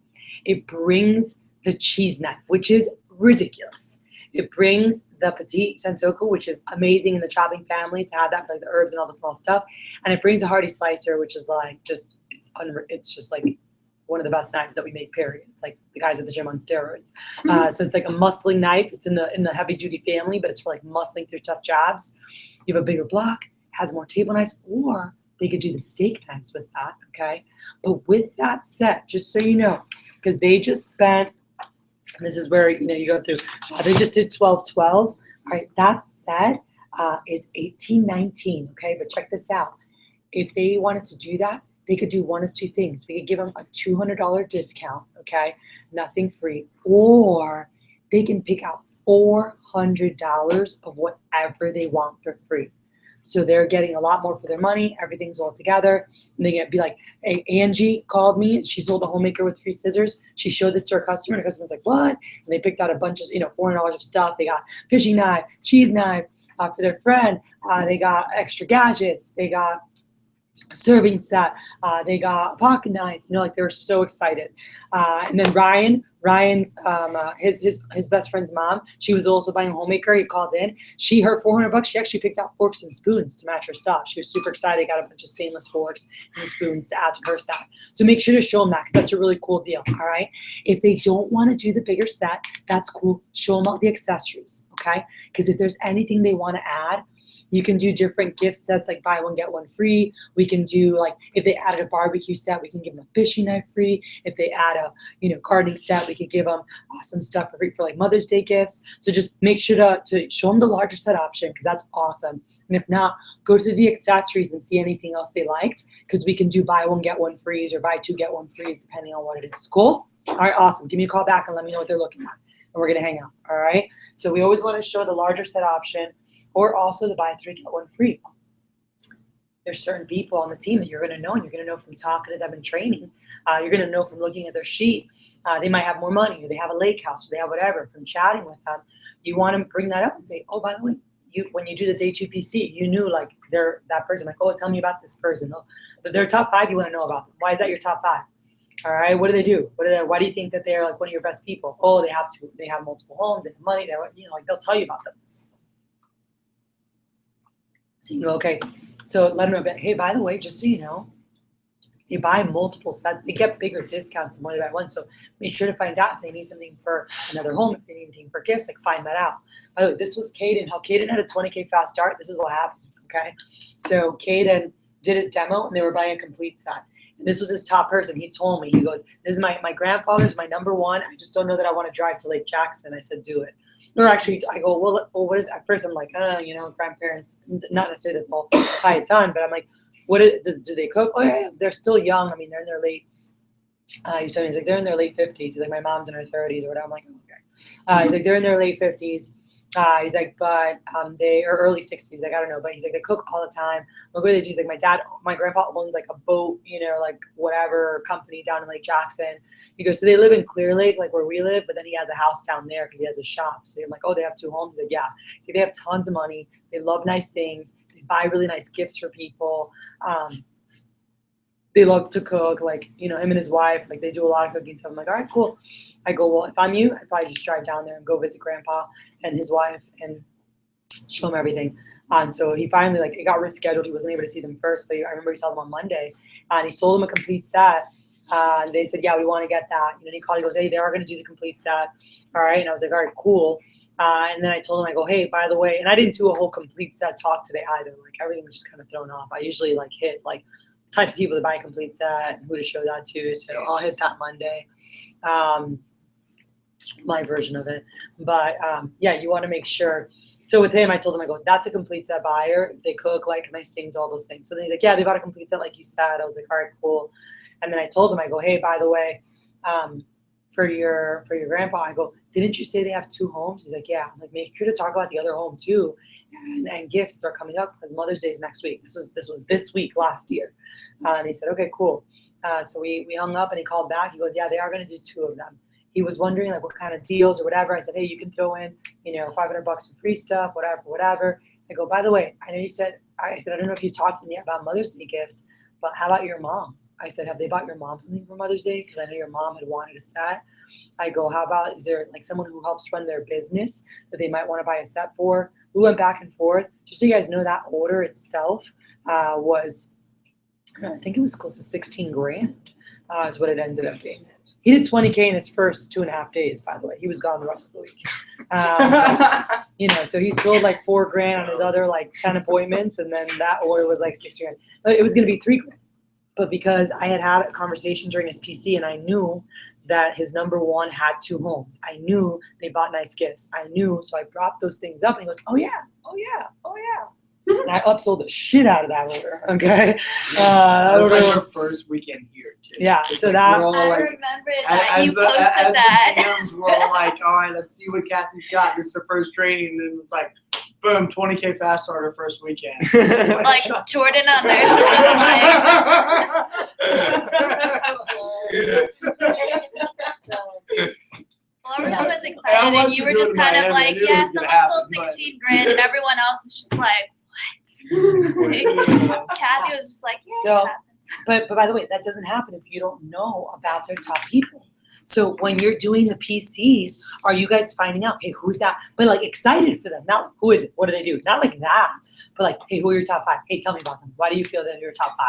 A: It brings the cheese knife, which is ridiculous. It brings the petit santoku, which is amazing in the chopping family to have that for like the herbs and all the small stuff. And it brings a hearty slicer, which is like just, it's just like one of the best knives that we make, period. It's like the guys at the gym on steroids. So it's like a muscling knife. It's in the heavy duty family, but it's for like muscling through tough jabs. You have a bigger block, has more table knives, or they could do the steak knives with that, okay? But with that set, just so you know, because they just spent, this is where, you know, you go through, they just did 12-12. All right, that set is $18.19, okay? But check this out. If they wanted to do that, they could do one of 2 things. We could give them a $200 discount, okay? Nothing free. Or they can pick out $400 of whatever they want for free. So they're getting a lot more for their money. Everything's all together. And they get be like, hey, Angie called me and she sold a homemaker with free scissors. She showed this to her customer and the customer was like, what? And they picked out a bunch of, you know, $400 of stuff. They got fishing knife, cheese knife for their friend. They got extra gadgets. They got a serving set. They got a pocket knife. You know, like they were so excited. And then Ryan's his best friend's mom, she was also buying a homemaker. He called in. Her $400. She actually picked out forks and spoons to match her stuff. She was super excited. Got a bunch of stainless forks and spoons to add to her set. So make sure to show them that because that's a really cool deal. All right. If they don't want to do the bigger set, that's cool. Show them all the accessories. Okay. Because if there's anything they want to add, you can do different gift sets like buy one, get one free. We can do like, if they added a barbecue set, we can give them a fishing knife free. If they add a, you know, gardening set, we could give them some stuff for free for like Mother's Day gifts. So just make sure to show them the larger set option because that's awesome. And if not, go through the accessories and see anything else they liked because we can do buy one, get one frees or buy 2, get 1 frees depending on what it is. Cool? All right, awesome. Give me a call back and let me know what they're looking at. And we're going to hang out. All right? So we always want to show the larger set option. Or also the buy 3, get 1 free. There's certain people on the team that you're going to know, and you're going to know from talking to them and training. You're going to know from looking at their sheet. They might have more money, or they have a lake house, or they have whatever. From chatting with them, you want to bring that up and say, oh, by the way, when you do the day 2 PC, you knew like they're that person. Like, oh, tell me about this person. Oh, but their top 5, you want to know about them. Why is that your top 5? All right, what do they do? Why do you think that they're like one of your best people? Oh, they have multiple homes, they have money. Like they'll tell you about them. So you can go, okay, so let them know, hey, by the way, just so you know, they buy multiple sets, they get bigger discounts than one by one. So make sure to find out if they need something for another home, if they need anything for gifts, like find that out. By the way, this was Caden. How Caden had a 20K fast start. This is what happened, okay? So Caden did his demo and they were buying a complete set. And this was his top person. He told me, he goes, this is my grandfather's my number 1. I just don't know that I want to drive to Lake Jackson. I said, do it. Or actually, I go, well, what is, at first I'm like, you know, grandparents, not necessarily that they'll buy a ton, but I'm like, do they cook? Oh yeah, they're still young. I mean, they're in their late, he's like, they're in their late 50s. He's like, my mom's in her 30s or whatever. I'm like, okay. He's like, they're in their late 50s. He's like, but they are early 60s. Like, I don't know, but he's like, they cook all the time. Look what they do. He's like, my grandpa owns like a boat, you know, like whatever company down in Lake Jackson. He goes, so they live in Clear Lake, like where we live, but then he has a house down there because he has a shop. So I'm like, oh, they have 2 homes. He's like, yeah. So they have tons of money. They love nice things. They buy really nice gifts for people. They love to cook, like, you know, him and his wife, like they do a lot of cooking. So I'm like, all right, cool. I go, well, if I'm you, I'd probably just drive down there and go visit grandpa and his wife and show him everything. And so he finally, like, it got rescheduled. He wasn't able to see them first, but I remember he saw them on Monday and he sold them a complete set. And they said, yeah, we want to get that. And then he called, he goes, hey, they are going to do the complete set. All right. And I was like, all right, cool. And then I told him, I go, hey, by the way, and I didn't do a whole complete set talk today either. Like everything was just kind of thrown off. I usually like hit like types of people that buy a complete set and who to show that to. So I'll hit that Monday. my version of it. But yeah, you want to make sure. So with him, I told him, I go, that's a complete set buyer. They cook, like nice things, all those things. So then he's like, yeah, they bought a complete set, like you said. I was like, all right, cool. And then I told him, I go, hey, by the way, for your grandpa, I go, didn't you say they have 2 homes? He's like, yeah. I'm like, make sure to talk about the other home too, and gifts that are coming up because Mother's Day is next week. This was this week last year, and he said, okay, cool. So we hung up and he called back. He goes, yeah, they are going to do 2 of them. He was wondering like what kind of deals or whatever. I said, hey, you can throw in, $500 in free stuff, whatever. I go, by the way, I know you said, I don't know if you talked to me about Mother's Day gifts, but how about your mom? I said, have they bought your mom something for Mother's Day? Because I know your mom had wanted a set. I go, how about, is there like someone who helps run their business that they might want to buy a set for? We went back and forth. Just so you guys know, that order itself was, I think it was close to 16 grand is what it ended up being. He did 20K in his first 2.5 days, by the way. He was gone the rest of the week. So he sold like 4 grand on his other like 10 appointments, and then that order was like 6 grand. But it was going to be 3 grand. But because I had a conversation during his PC, and I knew that his number 1 had 2 homes. I knew they bought nice gifts. I knew, so I brought those things up, and he goes, oh yeah. And I upsold the shit out of that order, okay?
C: That was like our first weekend here, too.
A: Yeah,
C: It's
A: so
C: like
A: that...
C: we're all
E: I
C: like,
E: remember that
C: as
E: you
C: the,
E: posted
C: as
E: that.
C: the GMs, we're all like, all right, let's see what Kathy's got. This is her first training, and then it's like, boom, 20K fast starter first weekend.
E: Like Jordan on there. Well, everyone was excited, and you were just kind of like, yeah, someone sold 16 grand, and everyone else was just like, what? Kathy was just like, yeah.
A: So, but by the way, that doesn't happen if you don't know about their top people. So when you're doing the PCs, are you guys finding out, hey, who's that? But like excited for them, not like, who is it? What do they do? Not like that, but like, hey, who are your top 5? Hey, tell me about them. Why do you feel that you're top 5?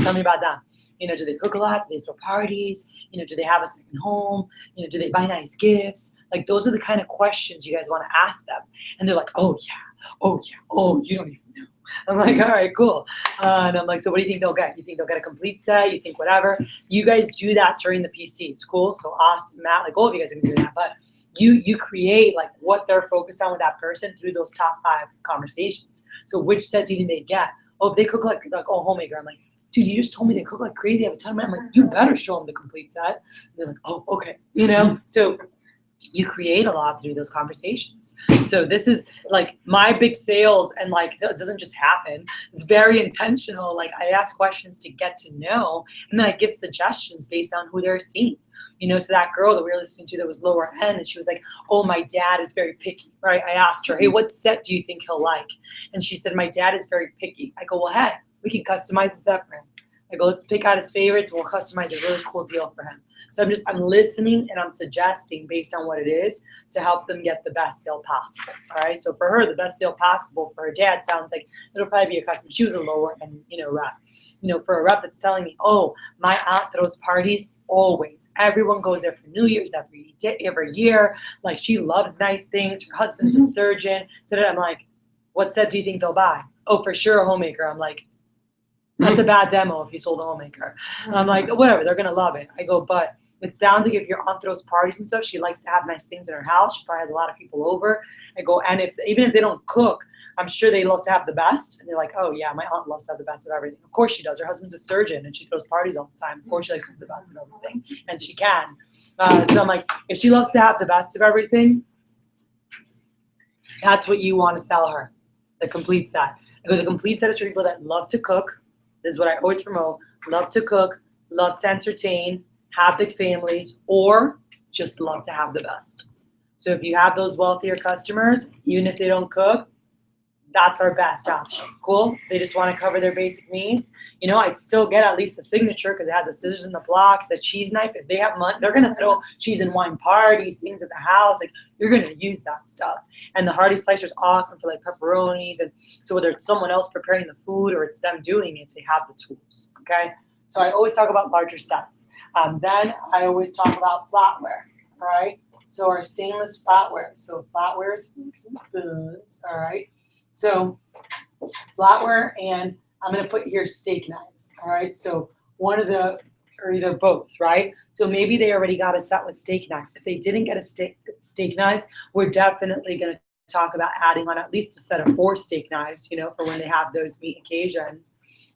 A: Tell me about them? Do they cook a lot? Do they throw parties? Do they have a second home? Do they buy nice gifts? Like those are the kind of questions you guys want to ask them. And they're like, oh yeah, you don't even know. I'm like, all right, cool. And I'm like, so what do you think they'll get? You think they'll get a complete set? You think whatever? You guys do that during the PC. It's cool. So Austin, Matt, like all of you guys are gonna do that. But you create like what they're focused on with that person through those top 5 conversations. So which set do you think they get? Oh, if they cook like homemaker, I'm like, dude, you just told me they cook like crazy. I have a ton of money. I'm like, you better show them the complete set. And they're like, oh, okay. So you create a lot through those conversations. So this is like my big sales, and like it doesn't just happen. It's very intentional. Like I ask questions to get to know, and then I give suggestions based on who they're seeing. So that girl that we were listening to that was lower end, and she was like, oh, my dad is very picky, right? I asked her, hey, what set do you think he'll like? And she said, my dad is very picky. I go, well, hey, we can customize the set for him. I go, let's pick out his favorites, and we'll customize a really cool deal for him. So I'm listening, and I'm suggesting based on what it is to help them get the best deal possible. All right. So for her, the best deal possible for her dad sounds like it'll probably be a customer. She was a lower end, rep. For a rep that's telling me, oh, my aunt throws parties always. Everyone goes there for New Year's every year. Like she loves nice things. Her husband's a surgeon. I'm like, what set do you think they'll buy? Oh, for sure a homemaker. I'm like, that's a bad demo if you sold a homemaker. I'm like, whatever, they're gonna love it. I go, but it sounds like if your aunt throws parties and stuff, she likes to have nice things in her house. She probably has a lot of people over. I go, and even if they don't cook, I'm sure they love to have the best. And they're like, oh yeah, my aunt loves to have the best of everything. Of course she does. Her husband's a surgeon and she throws parties all the time. Of course she likes to have the best of everything, and she can. So I'm like, if she loves to have the best of everything, that's what you want to sell her, the complete set. I go, the complete set is for people that love to cook. This is what I always promote. Love to cook, love to entertain, have big families, or just love to have the best. So if you have those wealthier customers, even if they don't cook, that's our best option. Cool? They just want to cover their basic needs. I'd still get at least a signature because it has the scissors in the block, the cheese knife. If they have money, they're going to throw cheese and wine parties, things at the house. Like, you're going to use that stuff. And the Hardy Slicer is awesome for like pepperonis. And so whether it's someone else preparing the food or it's them doing it, they have the tools. Okay? So I always talk about larger sets. Then I always talk about flatware. All right? So our stainless flatware. So flatware is forks and spoons. All right? So flatware, and I'm going to put here steak knives. All right. So one of the or either both, right? So maybe they already got a set with steak knives. If they didn't get a steak knives, we're definitely going to talk about adding on at least a set of 4 steak knives, you know, for when they have those meat occasions.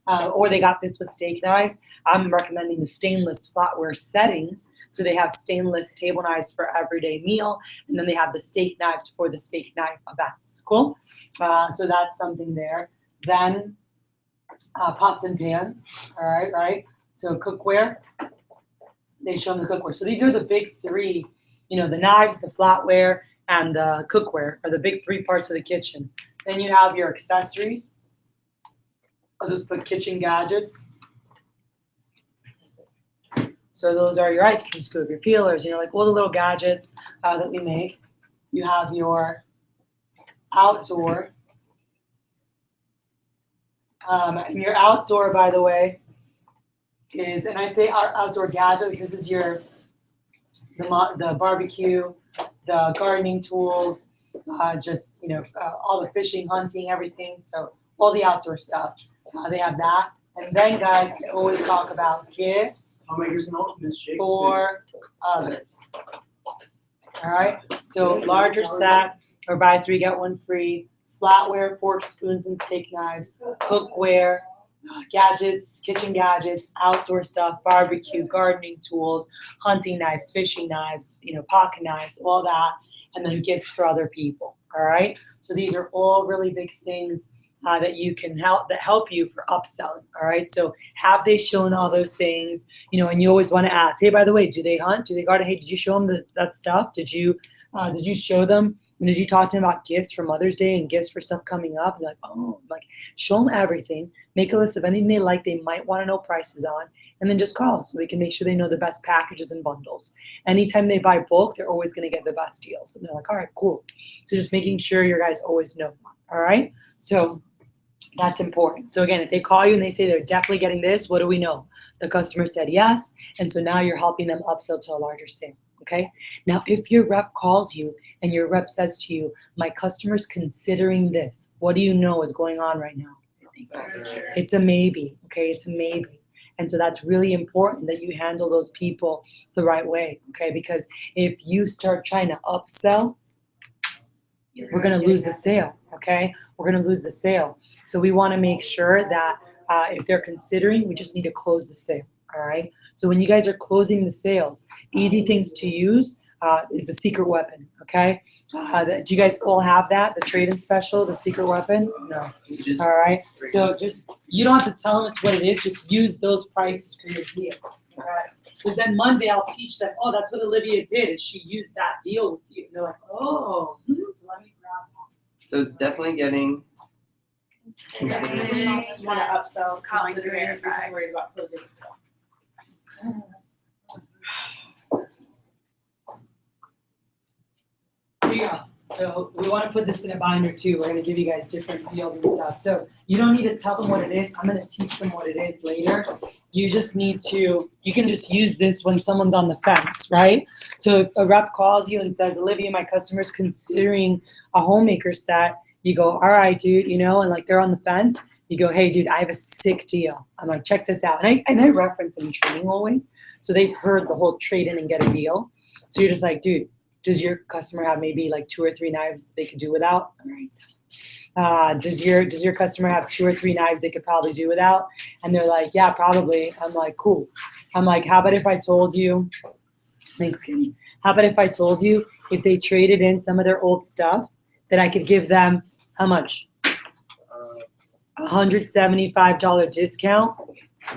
A: Or they got this with steak knives. I'm recommending the stainless flatware settings. So they have stainless table knives for everyday meal, and then they have the steak knives for the steak knife events. Cool? So that's something there. Then pots and pans. All right, right? So cookware. They show them the cookware. So these are the big 3, you know, the knives, the flatware, and the cookware are the big 3 parts of the kitchen. Then you have your accessories. I'll just put kitchen gadgets. So those are your ice cream scoop, your peelers, you know, like all the little gadgets that we make. You have your outdoor. And your outdoor, by the way, is, and I say our outdoor gadget because this is your the barbecue, the gardening tools, just, you know, all the fishing, hunting, everything. So all the outdoor stuff. They have that. And then, guys, I always talk about gifts for others. All right? So larger set, or buy 3, get 1 free. Flatware, forks, spoons, and steak knives. Cookware, gadgets, kitchen gadgets, outdoor stuff, barbecue, gardening tools, hunting knives, fishing knives, you know, pocket knives, all that. And then gifts for other people. All right? So these are all really big things that you can help you for upselling. All right. So have they shown all those things? You know, and you always want to ask, hey, by the way, do they hunt? Do they garden? Hey, did you show them that stuff? Did you show them? And did you talk to them about gifts for Mother's Day and gifts for stuff coming up? Like, oh, like show them everything. Make a list of anything they like. They might want to know prices on, and then just call so we can make sure they know the best packages and bundles. Anytime they buy bulk, they're always going to get the best deals. And they're like, all right, cool. So just making sure your guys always know that. All right. So that's important. So again, if they call you and they say they're definitely getting this, what do we know? The customer said yes. And so now you're helping them upsell to a larger sale. Okay. Now, if your rep calls you and your rep says to you, my customer's considering this, what do you know is going on right now? It's a maybe. Okay. It's a maybe. And so that's really important that you handle those people the right way. Okay. Because if you start trying to upsell, we're going to lose the sale. Okay. We're going to lose the sale. So we want to make sure that if they're considering, we just need to close the sale. All right. So when you guys are closing the sales, easy things to use is the secret weapon. Okay. Do you guys all have that? The trade-in special, the secret weapon? No. All right. So just, you don't have to tell them it's what it is. Just use those prices for your deals. All right. Because then Monday I'll teach them, oh, that's what Olivia did, is she used that deal with you. And they're like, oh, so let me grab that.
D: So it's definitely getting.
B: You want to upsell, calling to verify. Worried about closing the sale.
A: Here you go. So we want to put this in a binder too. We're going to give you guys different deals and stuff. So you don't need to tell them what it is. I'm going to teach them what it is later. You just need to, you can just use this when someone's on the fence, right? So if a rep calls you and says, Olivia, my customer's considering a homemaker set, you go, all right, dude, you know, and like they're on the fence. You go, hey, dude, I have a sick deal. I'm like, check this out. And I reference in training always. So they've heard the whole trade in and get a deal. So you're just like, dude, does your customer have maybe like 2 or 3 knives they could do without? All right. Does your customer have 2 or 3 knives they could probably do without? And they're like, yeah, probably. I'm like, cool. I'm like, how about if I told you, thanks, Kenny. How about if I told you if they traded in some of their old stuff that I could give them, how much? $175 discount,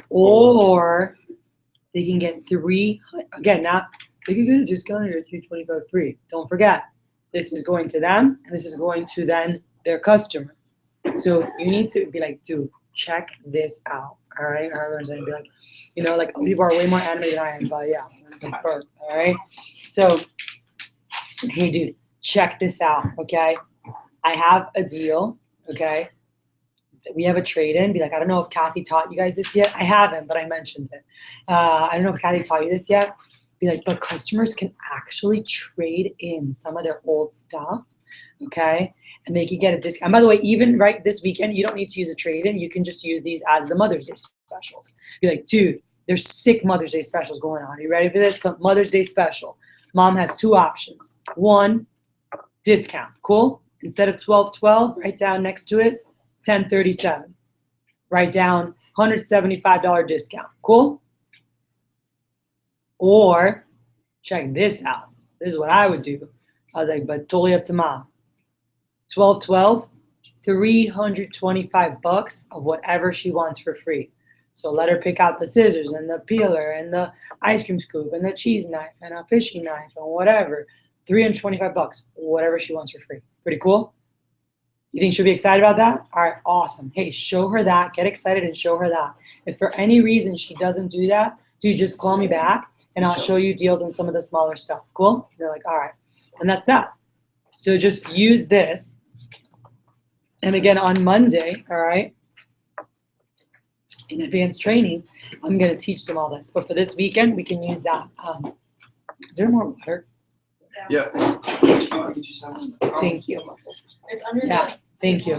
A: or they can get 3, again, not, they can get a discount or $325 free. Don't forget, this is going to them and this is going to then their customer. So you need to be like, dude, check this out. All right. Or everyone's going to be like, you know, like people are way more animated than I am, but yeah, all right. So, hey, dude, check this out. Okay. I have a deal. Okay. We have a trade-in. Be like, I don't know if Kathy taught you guys this yet. I haven't, but I mentioned it. I don't know if Kathy taught you this yet. Be like, but customers can actually trade in some of their old stuff, okay? And they can get a discount. And by the way, even right this weekend, you don't need to use a trade-in. You can just use these as the Mother's Day specials. Be like, dude, There's sick Mother's Day specials going on. Are you ready for this? But Mother's Day special. Mom has 2 options. 1, discount. Cool? Instead of $12.12, write down next to it $10.37. Write down $175 discount. Cool? Or check this out. This is what I would do. I was like, but totally up to mom. $12.12, $325 of whatever she wants for free. So let her pick out the scissors and the peeler and the ice cream scoop and the cheese knife and a fishing knife and whatever. $325, whatever she wants for free. Pretty cool? You think she'll be excited about that? All right, awesome. Hey, show her that. Get excited and show her that. If for any reason she doesn't do that, dude, just call me back and I'll show you deals on some of the smaller stuff. Cool? They're like, all right. And that's that. So just use this. And again, on Monday, all right, in advanced training, I'm going to teach them all this. But for this weekend, we can use that. Is there more water?
D: Yeah.
A: Thank you.
B: It's under
A: Yeah,
B: the.
A: thank you.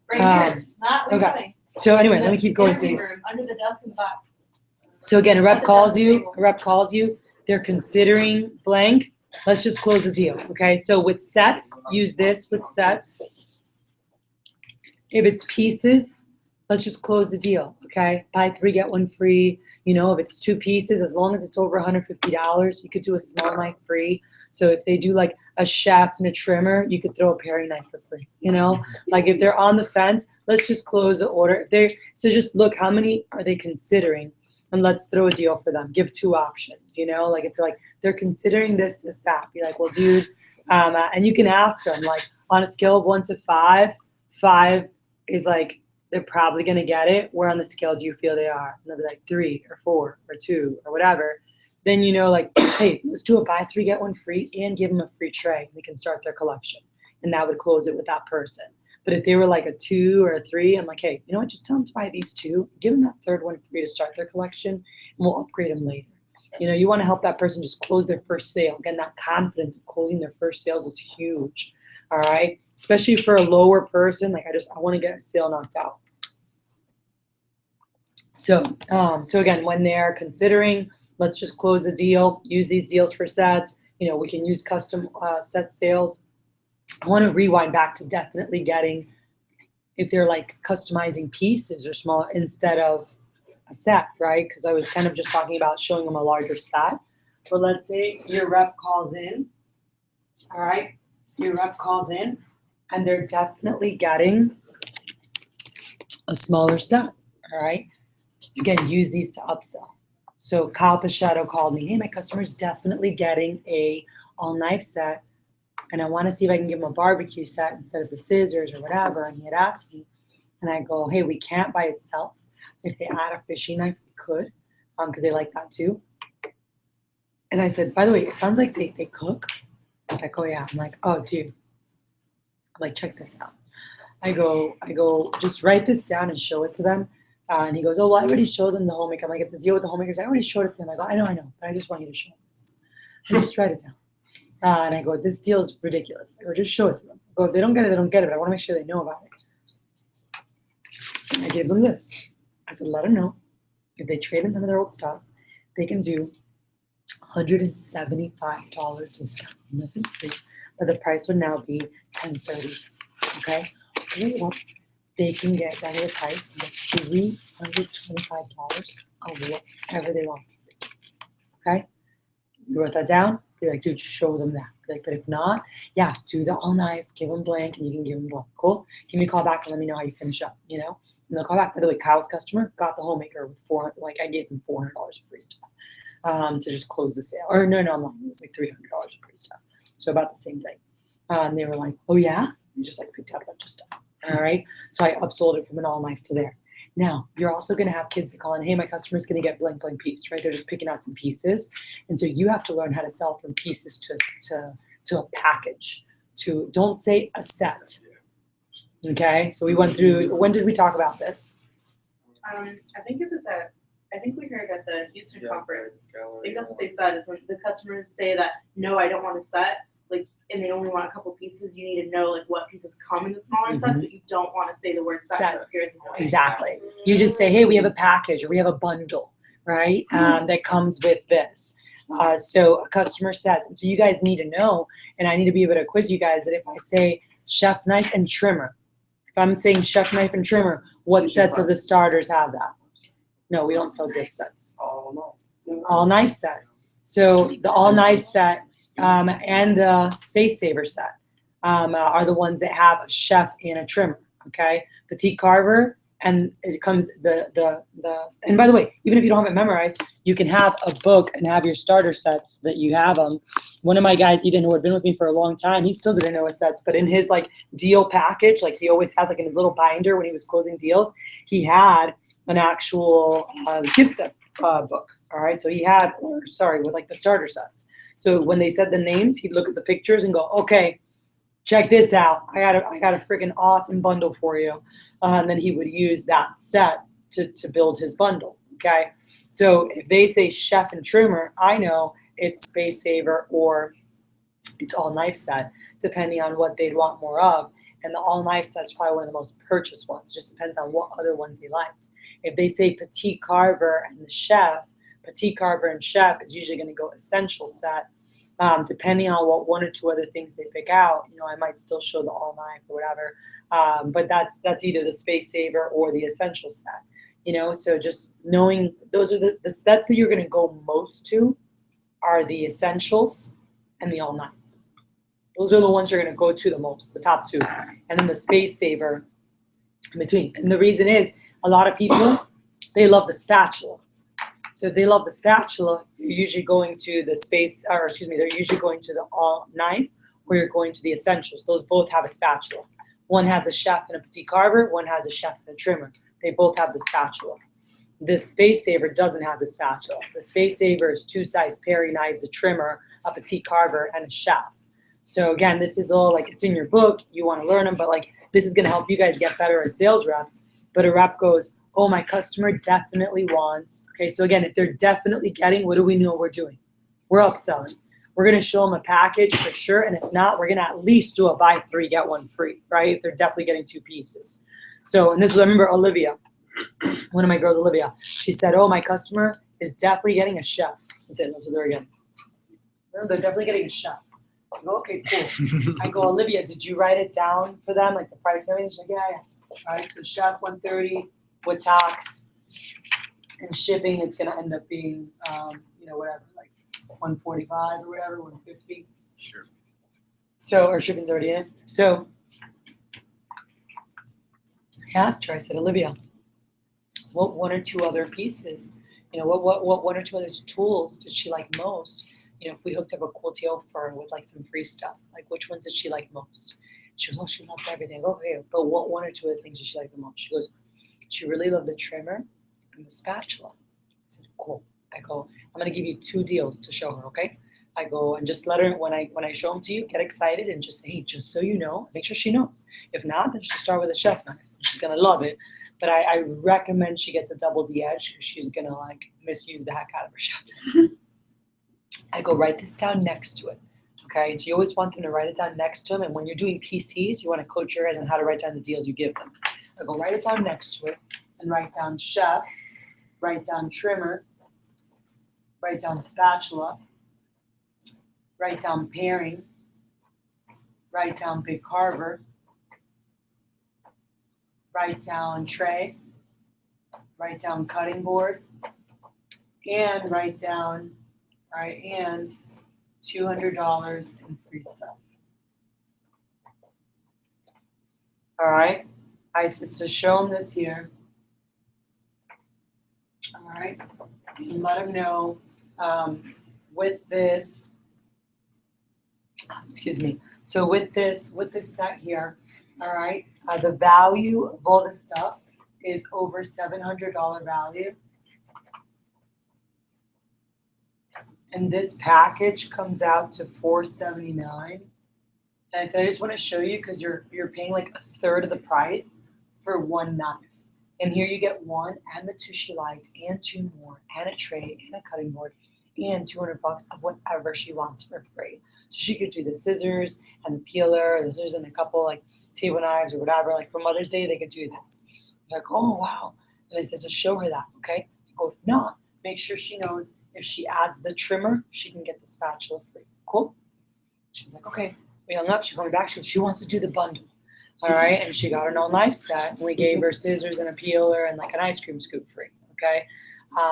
B: Right here, not where you're
A: okay.
B: going.
A: So anyway, let me keep going
B: Interview
A: through.
B: room, under the desk in the back.
A: So again, a rep calls you, they're considering blank. Let's just close the deal, okay? So with sets, use this with sets. If it's pieces, let's just close the deal, okay? Buy 3, get 1 free. You know, if it's 2 pieces, as long as it's over $150, you could do a small knife free. So if they do like a chef and a trimmer, you could throw a paring knife for free, you know? Like if they're on the fence, let's just close the order. So just look, how many are they considering? And let's throw a deal for them. Give 2 options, you know? Like if they're considering this, that. Be like, well, dude, and you can ask them, like on a scale of 1 to 5, 5 is like, they're probably going to get it. Where on the scale do you feel they are? And they'll be like 3 or 4 or 2 or whatever. Then, you know, like, hey, let's do a buy 3, get 1 free and give them a free tray. They can start their collection. And that would close it with that person. But if they were like a 2 or a 3, I'm like, hey, you know what? Just tell them to buy these 2. Give them that 3rd one free to start their collection. And we'll upgrade them later. You know, you want to help that person just close their first sale. Again, that confidence of closing their first sales is huge. All right? Especially for a lower person. Like, I want to get a sale knocked out. So again, when they're considering, let's just close the deal, use these deals for sets. You know, we can use custom set sales. I want to rewind back to definitely getting, if they're like customizing pieces or smaller instead of a set, right? Because I was kind of just talking about showing them a larger set. But let's say your rep calls in, all right? Your rep calls in and they're definitely getting a smaller set, all right? Again, use these to upsell. So Kyle Pachetto called me, hey, my customer's definitely getting a all knife set, and I want to see if I can give him a barbecue set instead of the scissors or whatever. And he had asked me, and I go, hey, we can't by itself. If they add a fishing knife, we could, because they like that too. And I said, by the way, it sounds like they cook. He's like, oh yeah. I'm like, oh dude. I'm like, check this out. I go, just write this down and show it to them. And he goes, oh, well, I already showed them the homemaker. I'm like, it's a deal with the homemakers. I already showed it to them. I go, I know, but I just want you to show them this. I just write it down. And I go, this deal is ridiculous. Or just show it to them. I go, if they don't get it, they don't get it. But I want to make sure they know about it. And I gave them this. I said, let them know if they trade in some of their old stuff, they can do $175 discount. Nothing free. But the price would now be $10.30. Okay? Or they can get regular price and get $325 of whatever they want. Okay? You wrote that down? Be like, dude, show them that. Be like, but if not, yeah, do the all knife, give them blank, and you can give them blank. Cool? Give me a call back and let me know how you finish up, you know? And they'll call back. By the way, Kyle's customer got the homemaker with I gave them $400 of free stuff to just close the sale. Or no, I'm lying. It was like $300 of free stuff. So about the same thing. And they were like, oh yeah? They just like picked out a bunch of stuff. All right. So I upsold it from an all knife to there. Now, you're also going to have kids that call in, hey, my customer's going to get blank piece, right? They're just picking out some pieces. And so you have to learn how to sell from pieces to a package. Don't say a set. Okay. So we went through, when did we talk about this?
B: I think we heard at the Houston conference. I think that's what they said is when the customers say that, no, I don't want a set, like, and they only want a couple pieces, you need to know like what pieces come in the smaller sets, but you don't want to say the word set.
A: Set.
B: That scares them away.
A: Exactly. You just say, hey, we have a package or we have a bundle, right? That comes with this. So a customer says, and so you guys need to know, and I need to be able to quiz you guys that if I say chef knife and trimmer, if I'm saying chef knife and trimmer, what sets of the starters have that? No, we don't sell gift sets. All knife set. So the all knife set and the space saver set are the ones that have a chef and a trimmer. Okay, petite carver, and it comes the and by the way, even if you don't have it memorized, you can have a book and have your starter sets that you have them. One of my guys, Eden, who had been with me for a long time, he still didn't know his sets, but in his like deal package, like he always had like in his little binder when he was closing deals, he had an actual gift set book. All right, so he had, with like the starter sets. So when they said the names, he'd look at the pictures and go, okay, check this out. I got a freaking awesome bundle for you. And then he would use that set to build his bundle. Okay. So if they say chef and trimmer, I know it's space saver or it's all knife set, depending on what they'd want more of. And the all knife set's probably one of the most purchased ones. It just depends on what other ones they liked. If they say petite carver and the chef, petite carver and chef is usually going to go essential set. Depending on what one or two other things they pick out, I might still show the all knife or whatever. But that's either the space saver or the essential set. So just knowing those are the sets that you're going to go most to are the essentials and the all knife. Those are the ones you're going to go to the most, the top two, and then the space saver in between. And the reason is a lot of people, they love the spatula. So if they love the spatula, you're usually going to the they're usually going to the all knife, or you're going to the essentials. Those both have a spatula. One has a chef and a petite carver, one has a chef and a trimmer. They both have the spatula. The space saver doesn't have the spatula. The space saver is 2-size Perry knives, a trimmer, a petite carver, and a chef. So again, this is all like, it's in your book, you want to learn them, but like this is going to help you guys get better as sales reps. But a rep goes, oh, my customer definitely wants. Okay, so again, if they're definitely getting, what do we know we're doing? We're upselling. We're going to show them a package for sure. And if not, we're going to at least do a buy 3, get 1 free, right? If they're definitely getting 2 pieces. So, and this was, I remember Olivia, one of my girls, Olivia, she said, oh, my customer is definitely getting a chef. That's it, that's what they're again. They're definitely getting a chef. I go, okay, cool. I go, Olivia, did you write it down for them, like the price and everything? She's like, yeah. All right, so chef 130 with tax and shipping, it's gonna end up being, whatever, like 145 or whatever, 150.
F: Sure.
A: So, or shipping's already in. So, I asked her. I said, Olivia, what 1 or 2 other pieces? What 1 or 2 other tools did she like most? If we hooked up a cool deal for her with like some free stuff, like which ones did she like most? She goes, oh, she loved everything. I go, okay, but what 1 or 2 other things did she like the most? She goes, she really loved the trimmer and the spatula. I said, cool. I go, I'm gonna give you 2 deals to show her, okay? I go, and just let her, when I show them to you, get excited and just say, hey, just so you know, make sure she knows. If not, then she'll start with a chef knife. She's gonna love it. But I recommend she gets a double D edge because she's gonna like misuse the heck out of her chef. I go, write this down next to it. Okay, so you always want them to write it down next to them. And when you're doing PCs, you want to coach your guys on how to write down the deals you give them. I go, write it down next to it and write down chef, write down trimmer, write down spatula, write down pairing, write down big carver, write down tray, write down cutting board, and write down, all right, and $200 in free stuff. All right. I said, so show them this here. All right. And let them know with this, excuse me. So with this set here, all right, the value of all this stuff is over $700 value. And this package comes out to $479. And I said, I just want to show you because you're paying like 1/3 of the price for 1 knife. And here you get 1 and the 2 she liked and 2 more and a tray and a cutting board and $200 of whatever she wants for free. So she could do the scissors and the peeler, the scissors and a couple like table knives or whatever. Like for Mother's Day, they could do this. They're like, oh, wow. And I said, so show her that, okay? I go, if not, make sure she knows if she adds the trimmer, she can get the spatula free. Cool? She was like, okay. We hung up. She called me back. She wants to do the bundle. All right. And she got her own knife set. And we gave her scissors and a peeler and like an ice cream scoop free. Okay.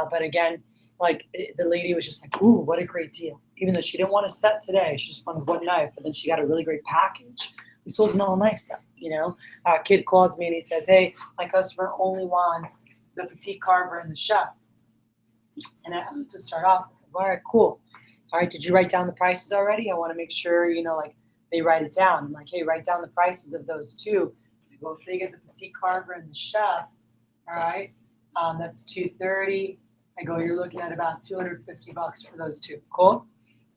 A: But again, like the lady was just like, ooh, what a great deal. Even though she didn't want a set today, she just wanted one knife. But then she got a really great package. We sold an all knife set, you know. A kid calls me and he says, hey, my customer only wants the petite carver and the chef. And I to start off, all right, cool. All right, did you write down the prices already? I want to make sure, you know, like they write it down. I'm like, hey, write down the prices of those two. I go, if they get the petite carver and the chef, all right, that's $230. I go, you're looking at about $250 for those two. Cool?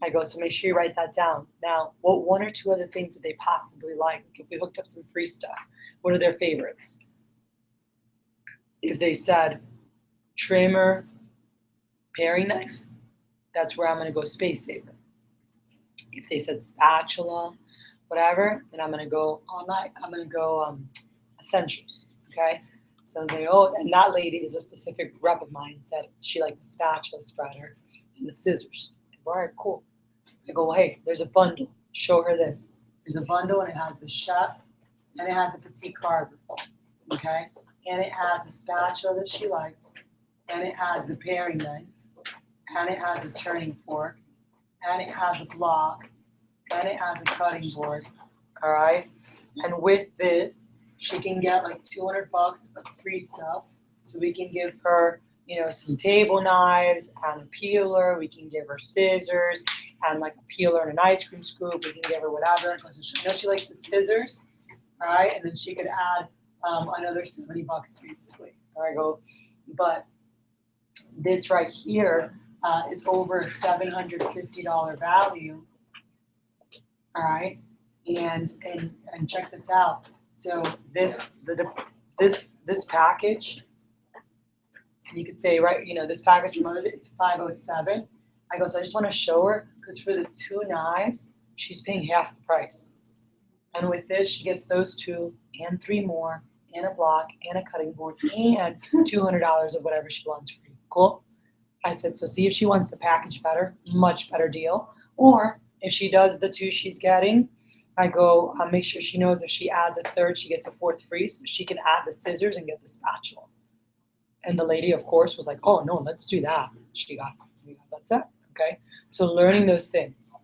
A: I go, so make sure you write that down. Now, what one or two other things that they possibly like? If we hooked up some free stuff, what are their favorites? If they said trimmer, paring knife, that's where I'm going to go space saver. If they said spatula, whatever, then I'm going to go all night. I'm going to go essentials, okay? So I was like, oh, and that lady is a specific rep of mine, said she liked the spatula spreader and the scissors. I go, all right, cool. I go, well, hey, there's a bundle. Show her this. There's a bundle, and it has the chef, and it has the petite carver, okay? And it has the spatula that she liked, and it has the paring knife, and it has a turning fork, and it has a block, and it has a cutting board, all right? And with this, she can get like $200 of free stuff. So we can give her, you know, some table knives and a peeler. We can give her scissors and like a peeler and an ice cream scoop. We can give her whatever. Because she knows she likes the scissors, all right? And then she could add another $70 basically. All right, go. But this right here is over a $750 value. All right, and check this out. So this package, you could say, right, you know, this package from others, it's $507. I go, so I just want to show her because for the two knives, she's paying half the price. And with this, she gets those two and three more and a block and a cutting board and $200 of whatever she wants free. Cool? I said, so see if she wants the package better, much better deal. Or if she does the two she's getting, I go, make sure she knows if she adds a third, she gets a fourth free, so she can add the scissors and get the spatula. And the lady, of course, was like, oh, no, let's do that. We got that set, okay? So learning those things.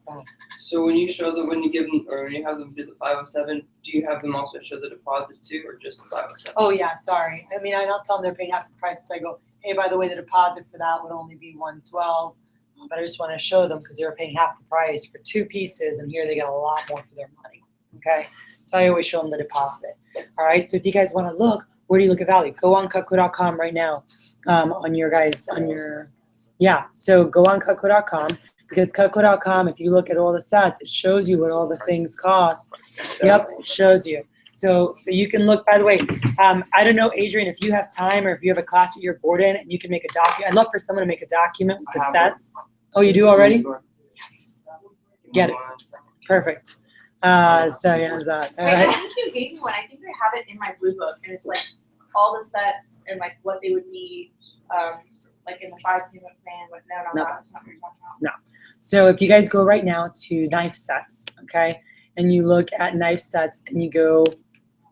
D: So when you show them, when you give them, or when you have them do the 507, do you have them also show the deposit too, or just the 507?
A: Oh, yeah, sorry. I mean, I don't tell them they're paying half the price, but I go, hey, by the way, the deposit for that would only be $112. But I just want to show them because they were paying half the price for two pieces, and here they get a lot more for their money, okay? So I always show them the deposit. All right, so if you guys want to look, where do you look at value? Go on Cutco.com right now so go on Cutco.com because Cutco.com, if you look at all the sets, it shows you what all the things cost. Yep, it shows you. So you can look, by the way, I don't know, Adrian, if you have time or if you have a class that you're bored in and you can make a document. I'd love for someone to make a document with the sets. Oh, you do already? Yes. Get it. Perfect. So yeah, that. All
B: Wait,
A: right.
B: I think you gave me one. I think I have it in my blue book, and it's like all the sets and like what they would need, like in the 5-payment plan. But no, that's not what you're talking about.
A: No. So if you guys go right now to knife sets, okay, and you look at knife sets and you go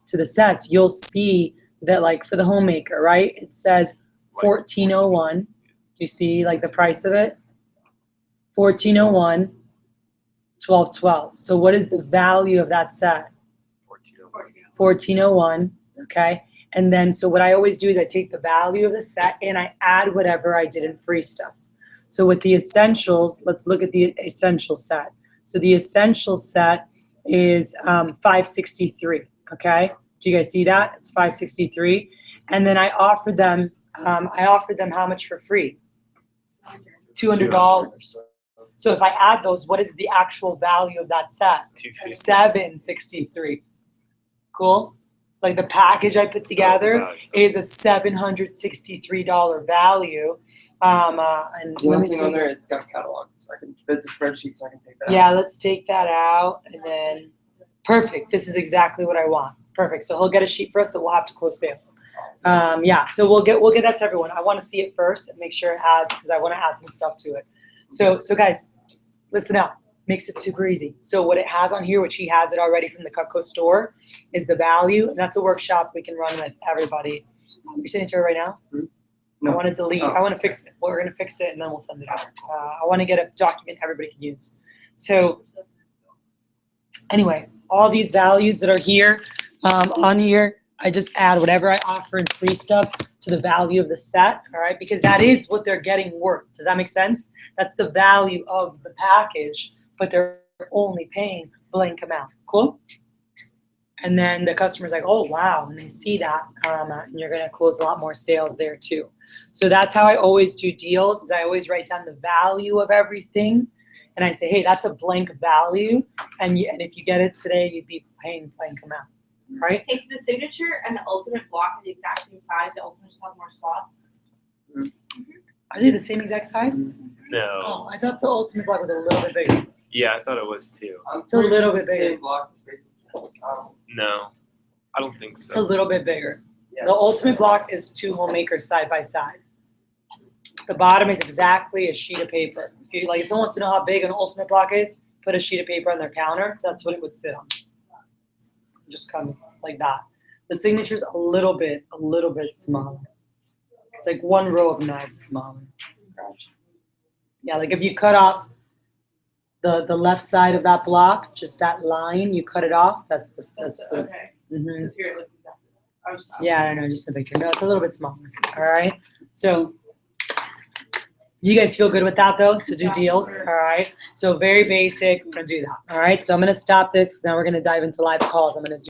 A: to the sets, you'll see that like for the homemaker, right? It says $14.01. Do you see like the price of it? $14.01, $12.12. So what is the value of that set? $14.01. Okay. And then so what I always do is I take the value of the set and I add whatever I did in free stuff. So with the essentials, let's look at the essential set. So the essential set is $563. Okay. Do you guys see that? It's $563. And then I offer them how much for free? $200. So if I add those, what is the actual value of that set? $763. Cool? Like the package I put together is a $763 value. And
D: The only thing on there, it's got a catalog, so I can, it's a spreadsheet, so I can take that out.
A: Yeah, let's take that out and then, perfect. This is exactly what I want. Perfect. So he'll get a sheet for us that we'll have to close sales. Yeah. So we'll get that to everyone. I want to see it first and make sure it has, because I want to add some stuff to it. So guys, listen up. Makes it super easy. So what it has on here, which he has it already from the Cutco store, is the value, and that's a workshop we can run with everybody. You're sending it to her right now?
D: No.
A: I want to delete.
D: Oh.
A: I want to fix it. We're going to fix it, and then we'll send it out. I want to get a document everybody can use. So anyway, all these values that are here, on here, I just add whatever I offer in free stuff to the value of the set, all right? Because that is what they're getting worth. Does that make sense? That's the value of the package, but they're only paying blank amount. Cool? And then the customer's like, oh, wow, and they see that, and you're gonna close a lot more sales there too. So that's how I always do deals, is I always write down the value of everything, and I say, hey, that's a blank value, and if you get it today, you'd be paying blank amount, right?
B: Hey, so the signature and the ultimate block are the exact same size. The ultimate just has more spots.
A: Are they the same exact size?
F: No.
A: Oh, I thought the ultimate block was a little bit bigger.
F: Yeah, I thought it was too.
A: It's a little bit bigger.
D: Same block is basically.
F: No, I don't think
A: It's a
F: so.
A: little bit bigger.
D: Yeah.
A: The ultimate block is 2 homemakers side by side. The bottom is exactly a sheet of paper. If someone wants to know how big an ultimate block is, put a sheet of paper on their counter. That's what it would sit on. It just comes like that. The signature's a little bit smaller. It's like 1 row of knives smaller. Yeah, like if you cut off the left side of that block, just that line, you cut it off. That's the.
B: Okay.
A: Mhm.
B: Because here it looks exactly. I was just
A: Yeah, I don't know, just the picture. No, it's a little bit smaller. All right. So, do you guys feel good with that though? To do
B: Yeah,
A: deals?
B: sure.
A: All right. So very basic. We're gonna do that. All right. So I'm gonna stop this because now we're gonna dive into live calls. I'm gonna do.